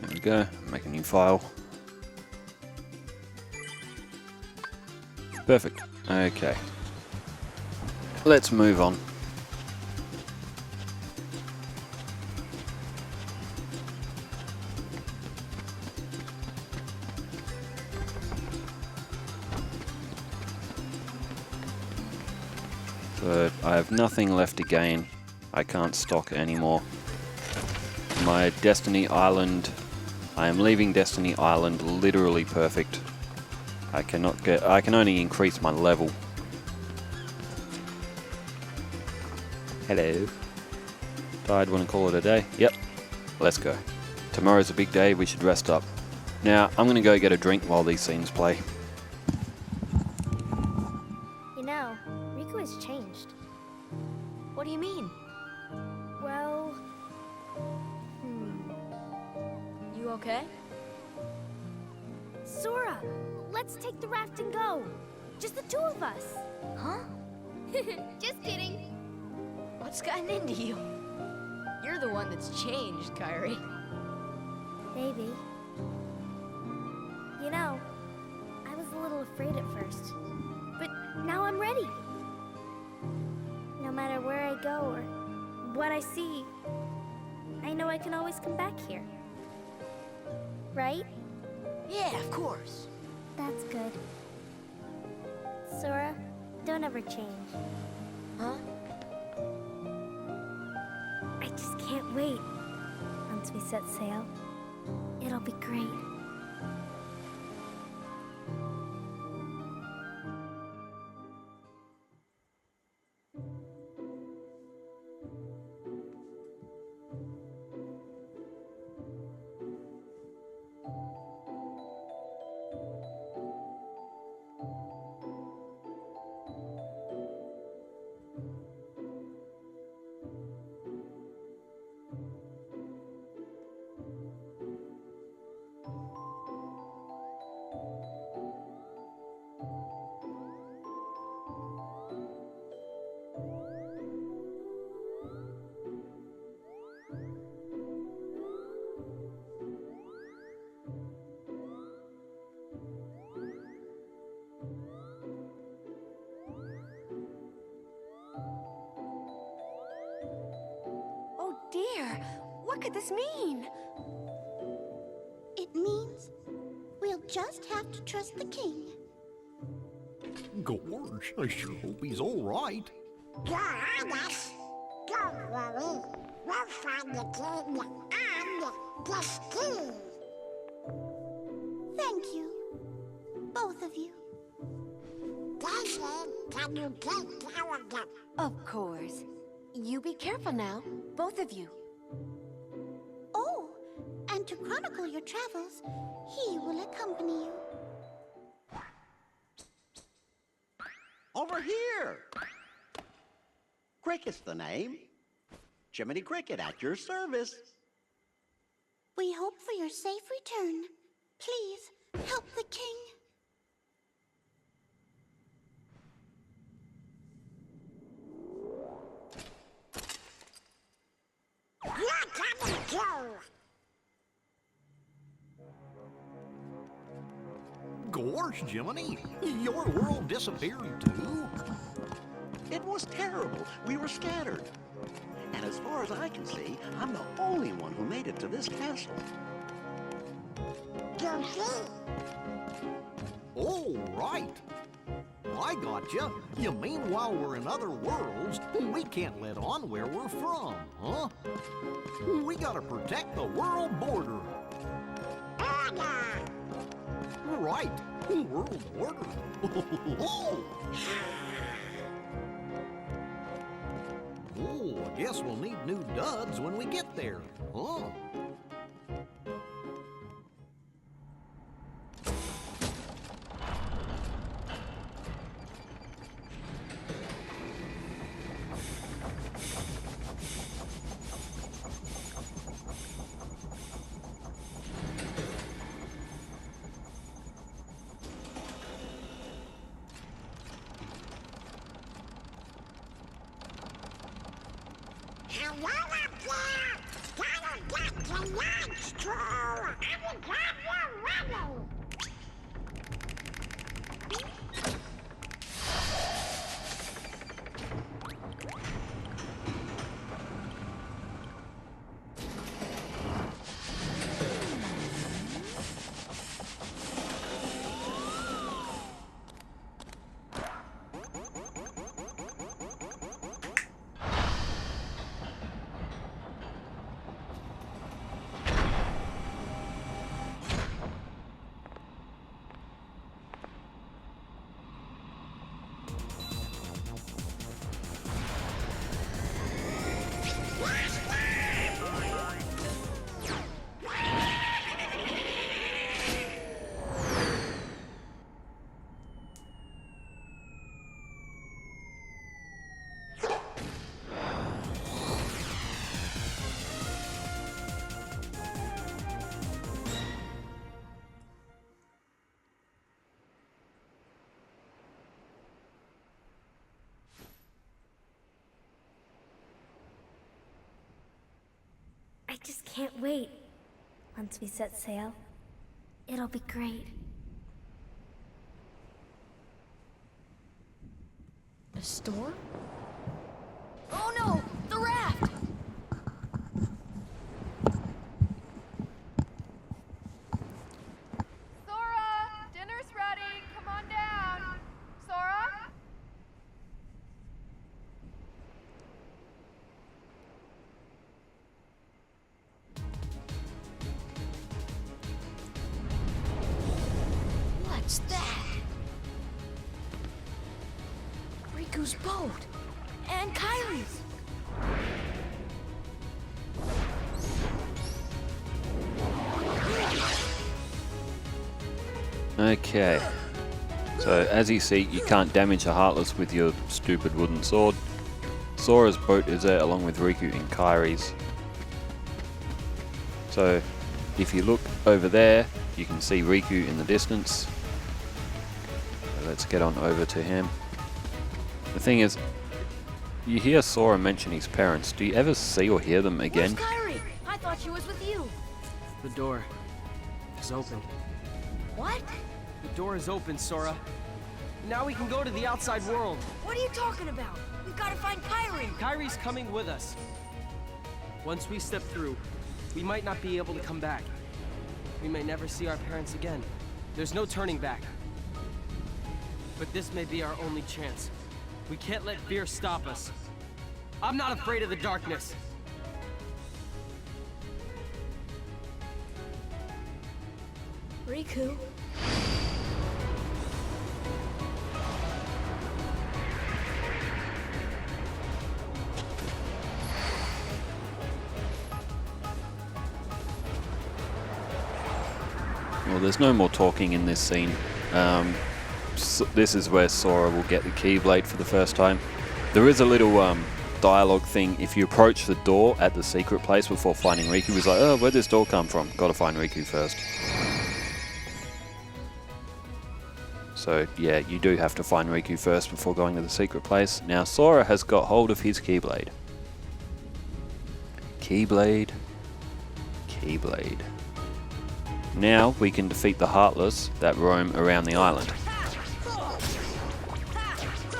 There we go, make a new file. Perfect, okay. Let's move on. But I have nothing left to gain. I can't stock anymore. My Destiny Island, I am leaving Destiny Island literally perfect. I can only increase my level. Hello. Died, want to call it a day? Yep. Let's go. Tomorrow's a big day, we should rest up. Now, I'm gonna go get a drink while these scenes play. You know, Riku has changed. What do you mean? Well, You okay? Sora, let's take the raft and go. Just the two of us. Huh? Just kidding. What's gotten into you? You're the one that's changed, Kairi. Maybe. You know, I was a little afraid at first, but now I'm ready. No matter where I go or what I see, I know I can always come back here. Right? Yeah, of course. That's good. Sora, don't ever change. Huh? I just can't wait. Once we set sail, it'll be great. Oh dear, what could this mean? It means we'll just have to trust the king. Gorge, I sure hope he's all right. You're honest. Don't worry. We'll find the king and this key. Thank you. Both of you. Daisy, can you take care of them? Of course. You be careful now, both of you. Oh, and to chronicle your travels, he will accompany you. Over here! Cricket's the name. Jiminy Cricket at your service. We hope for your safe return. Please, help the king. You're coming too. Gorge, Jiminy, your world disappeared too? It was terrible. We were scattered. And as far as I can see, I'm the only one who made it to this castle. Goofy. Oh, right. I gotcha. You mean while we're in other worlds, we can't let on where we're from, huh? We gotta protect the world border. Order. right. World order. Oh, I guess we'll need new duds when we get there. Huh? Hello up there! Gotta get to lunch, too! I'm glad you're ready! I just can't wait. Once we set sail, it'll be great. A storm? Oh no! The raft! Sora! Dinner's ready! Come on down! Sora? What's that? Riku's boat! And Kairi's! Okay. So as you see, you can't damage a Heartless with your stupid wooden sword. Sora's boat is there along with Riku and Kairi's. So if you look over there, you can see Riku in the distance. So let's get on over to him. The thing is, you hear Sora mention his parents. Do you ever see or hear them again? Where's Kairi? I thought she was with you. The door is open. What? The door is open, Sora. Now we can go to the outside world. What are you talking about? We've got to find Kairi. Kairi's coming with us. Once we step through, we might not be able to come back. We may never see our parents again. There's no turning back. But this may be our only chance. We can't let fear stop us. I'm not afraid of the darkness. Riku. Well, there's no more talking in this scene. So this is where Sora will get the Keyblade for the first time. There is a little dialogue thing. If you approach the door at the secret place before finding Riku, he's like, oh, where'd this door come from? Gotta find Riku first. So yeah, you do have to find Riku first before going to the secret place. Now Sora has got hold of his Keyblade. Keyblade. Keyblade. Now we can defeat the Heartless that roam around the island.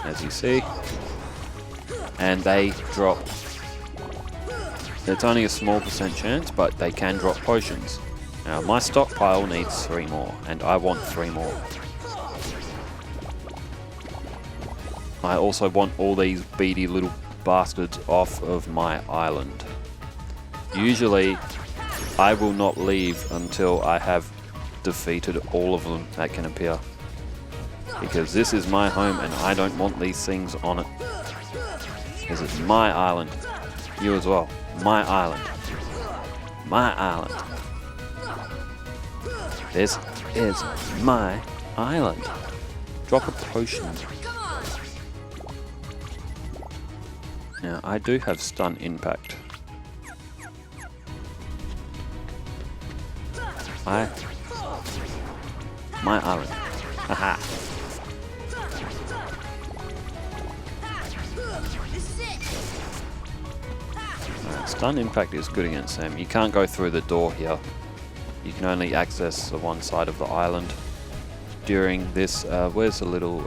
As you see. And they drop. It's only a small % chance, but they can drop potions. Now my stockpile needs 3 more, and I want 3 more. I also want all these beady little bastards off of my island. Usually I will not leave until I have defeated all of them that can appear. Because this is my home and I don't want these things on it. This is my island. You as well. My island. My island. This is my island. Drop a potion. Now, I do have stun impact. My island. Haha. Stun impact is good against them. You can't go through the door here. You can only access the one side of the island. During this, where's the little,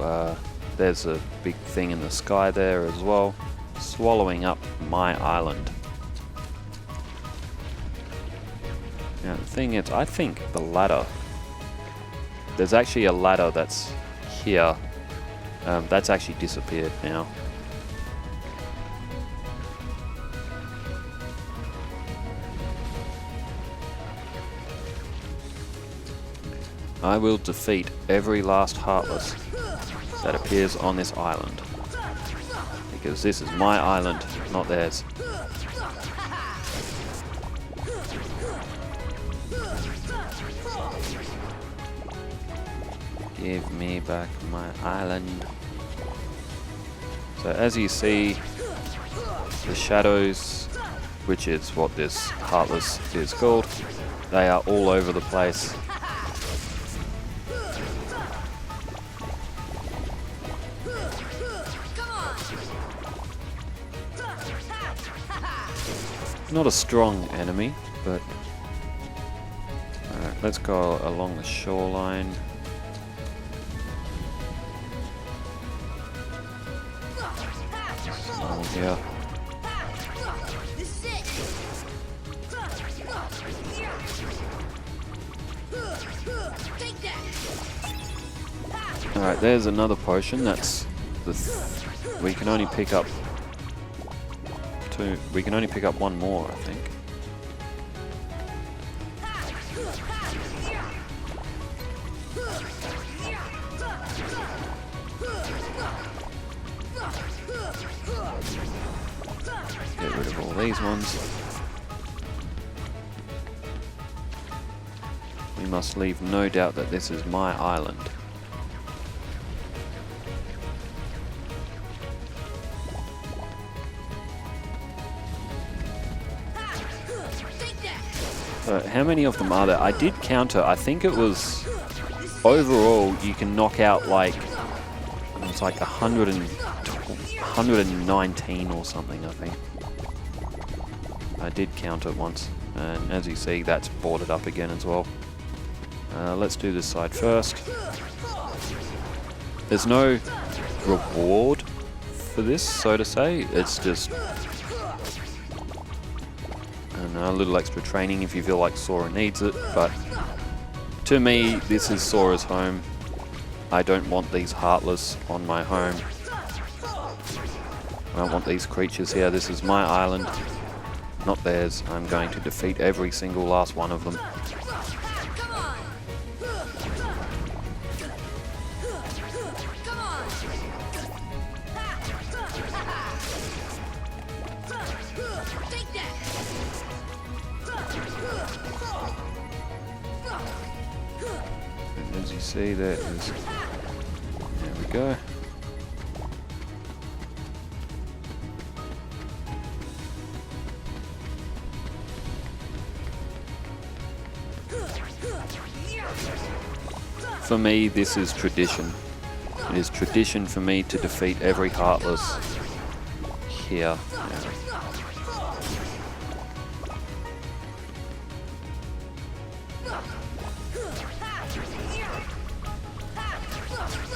there's a big thing in the sky there as well. Swallowing up my island. Now the thing is, I think the ladder, there's actually a ladder that's here. That's actually disappeared now. I will defeat every last Heartless that appears on this island. Because this is my island, not theirs. Give me back my island. So as you see, the shadows, which is what this Heartless is called, they are all over the place. Not a strong enemy, but alright, let's go along the shoreline. Here. Alright, there's another potion. That's we can only pick up two. We can only pick up one more, I think. Get rid of all these ones. We must leave no doubt that this is my island. So how many of them are there? I did counter, I think it was, overall you can knock out like, it's like 119 or something, I think. I did count it once, and as you see, that's boarded up again as well. Let's do this side first. There's no reward for this, so to say. It's just a little extra training if you feel like Sora needs it, but to me, this is Sora's home. I don't want these Heartless on my home. I don't want these creatures here. This is my island, not theirs. I'm going to defeat every single last one of them. And as you see, there is. There we go. For me, this is tradition. It is tradition for me to defeat every Heartless here.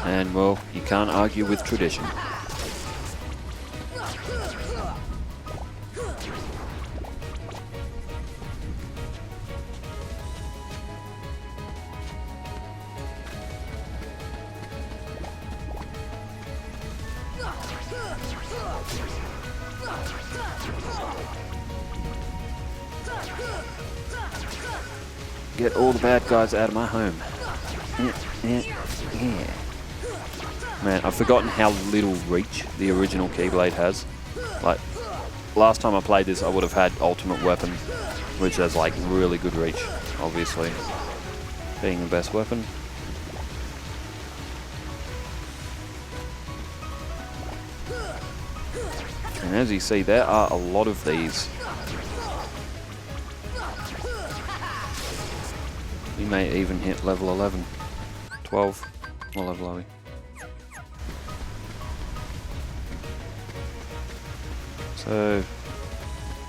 And well, you can't argue with tradition. Get all the bad guys out of my home. Yeah. Man, I've forgotten how little reach the original Keyblade has. Like, last time I played this, I would have had Ultimate Weapon, which has like really good reach, obviously, being the best weapon. And as you see, there are a lot of these. You may even hit level 11, 12. What level are we? So,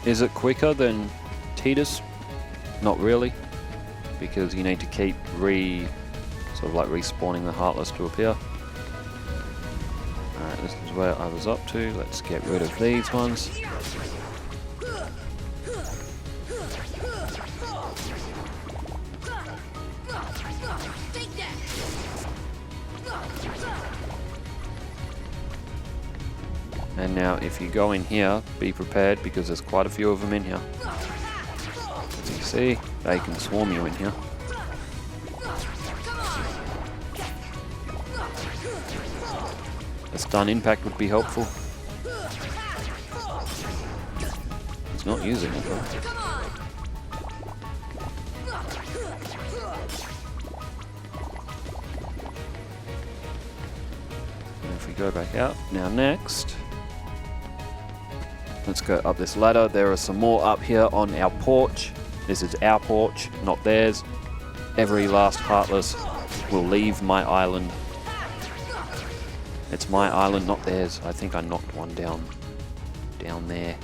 is it quicker than Tidus? Not really, because you need to keep respawning the Heartless to appear. Alright, this is where I was up to. Let's get rid of these ones. And now if you go in here, be prepared because there's quite a few of them in here. As you see, they can swarm you in here. A stun impact would be helpful. He's not using it though. And if we go back out, now next, let's go up this ladder. There are some more up here on our porch. This is our porch, not theirs. Every last Heartless will leave my island. It's my island, not theirs. I think I knocked one down there.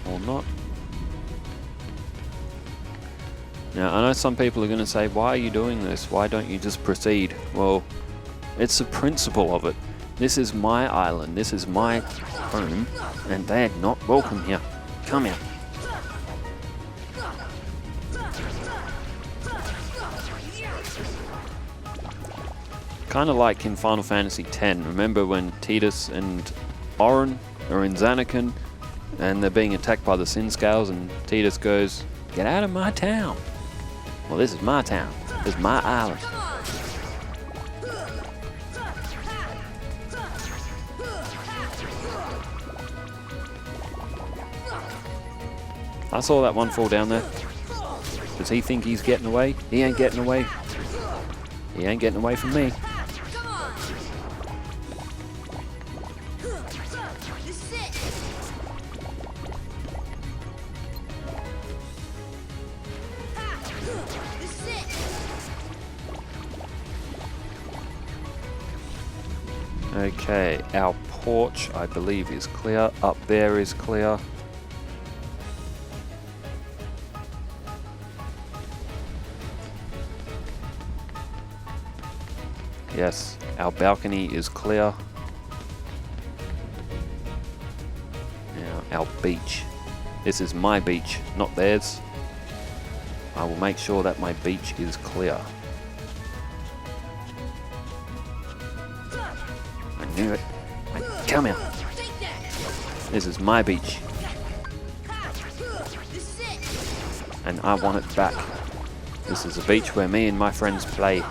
Or not. Now, I know some people are going to say, why are you doing this? Why don't you just proceed? Well, it's the principle of it. This is my island, this is my home, and they're not welcome here. Come here. Kind of like in Final Fantasy X. Remember when Tidus and Auron are in Zanakin, and they're being attacked by the Sin Scales, and Tidus goes, "Get out of my town." Well, this is my town. This is my island. I saw that one fall down there. Does he think he's getting away? He ain't getting away. He ain't getting away from me. Okay, our porch, I believe, is clear. Up there is clear. Yes, our balcony is clear. Now, our beach. This is my beach, not theirs. I will make sure that my beach is clear. I knew it. Come here. This is my beach. And I want it back. This is a beach where me and my friends play.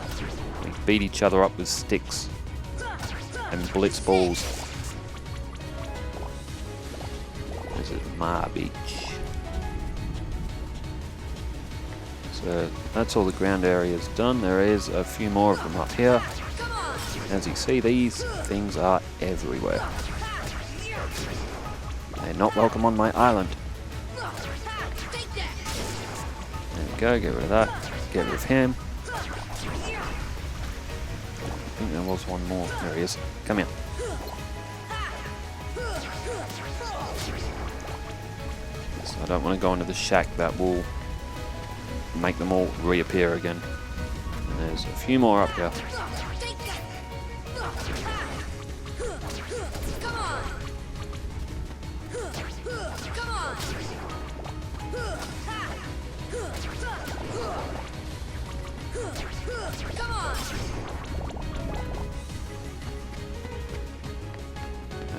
We beat each other up with sticks and blitz balls. This is my beach. So that's all the ground areas done. There is a few more of them up here. As you see, these things are everywhere. They're not welcome on my island. There we go, get rid of that. Get rid of him. I think there was one more. There he is. Come here. So I don't want to go into the shack. That will make them all reappear again. And there's a few more up here.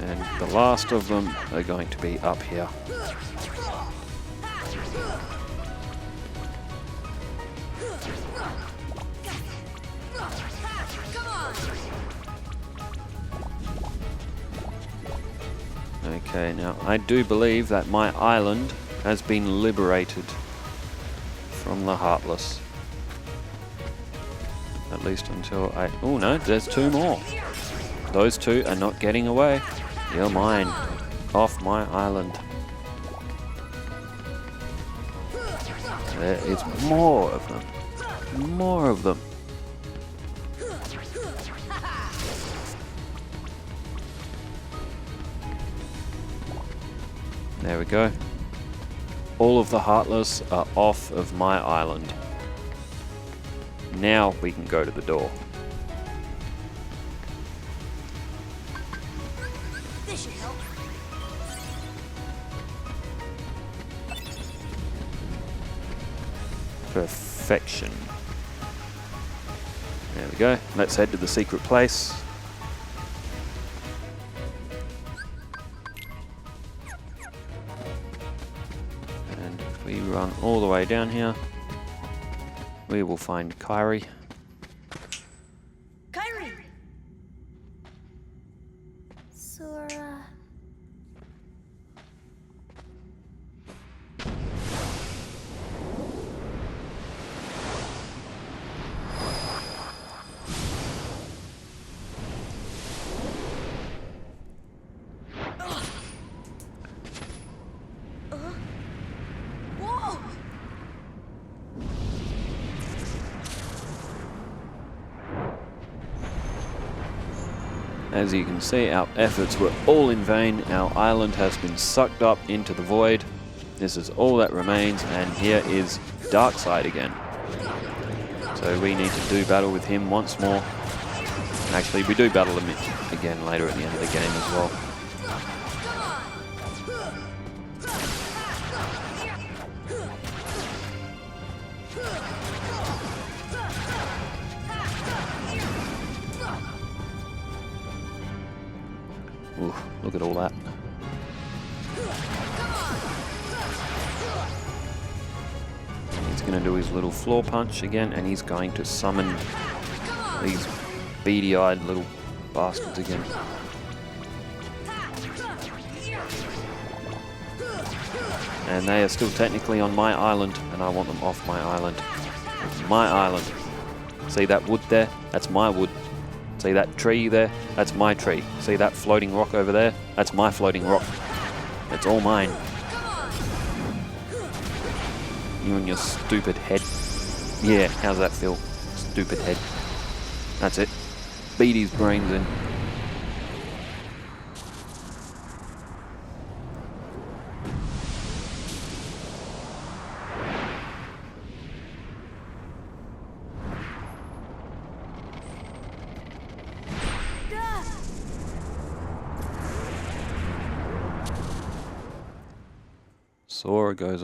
And the last of them are going to be up here. Okay, now I do believe that my island has been liberated from the Heartless. At least until I... Oh no, there's two more. Those two are not getting away. You're mine. Off my island. There is more of them. More of them. There we go. All of the Heartless are off of my island. Now we can go to the door. This should help. Perfection. There we go. Let's head to the secret place. And if we run all the way down here, we will find Kairi. Kairi! Sora. Whoa! As you can see, our efforts were all in vain. Our island has been sucked up into the void. This is all that remains, and here is Darkseid again. So we need to do battle with him once more. Actually, we do battle him again later at the end of the game as well. Ooh, look at all that. He's going to do his little floor punch again, and he's going to summon these beady-eyed little bastards again. And they are still technically on my island, and I want them off my island. It's my island. See that wood there? That's my wood. See that tree there? That's my tree. See that floating rock over there? That's my floating rock. It's all mine. You and your stupid head. Yeah, how's that feel? Stupid head. That's it. Beat his brains in. Sora goes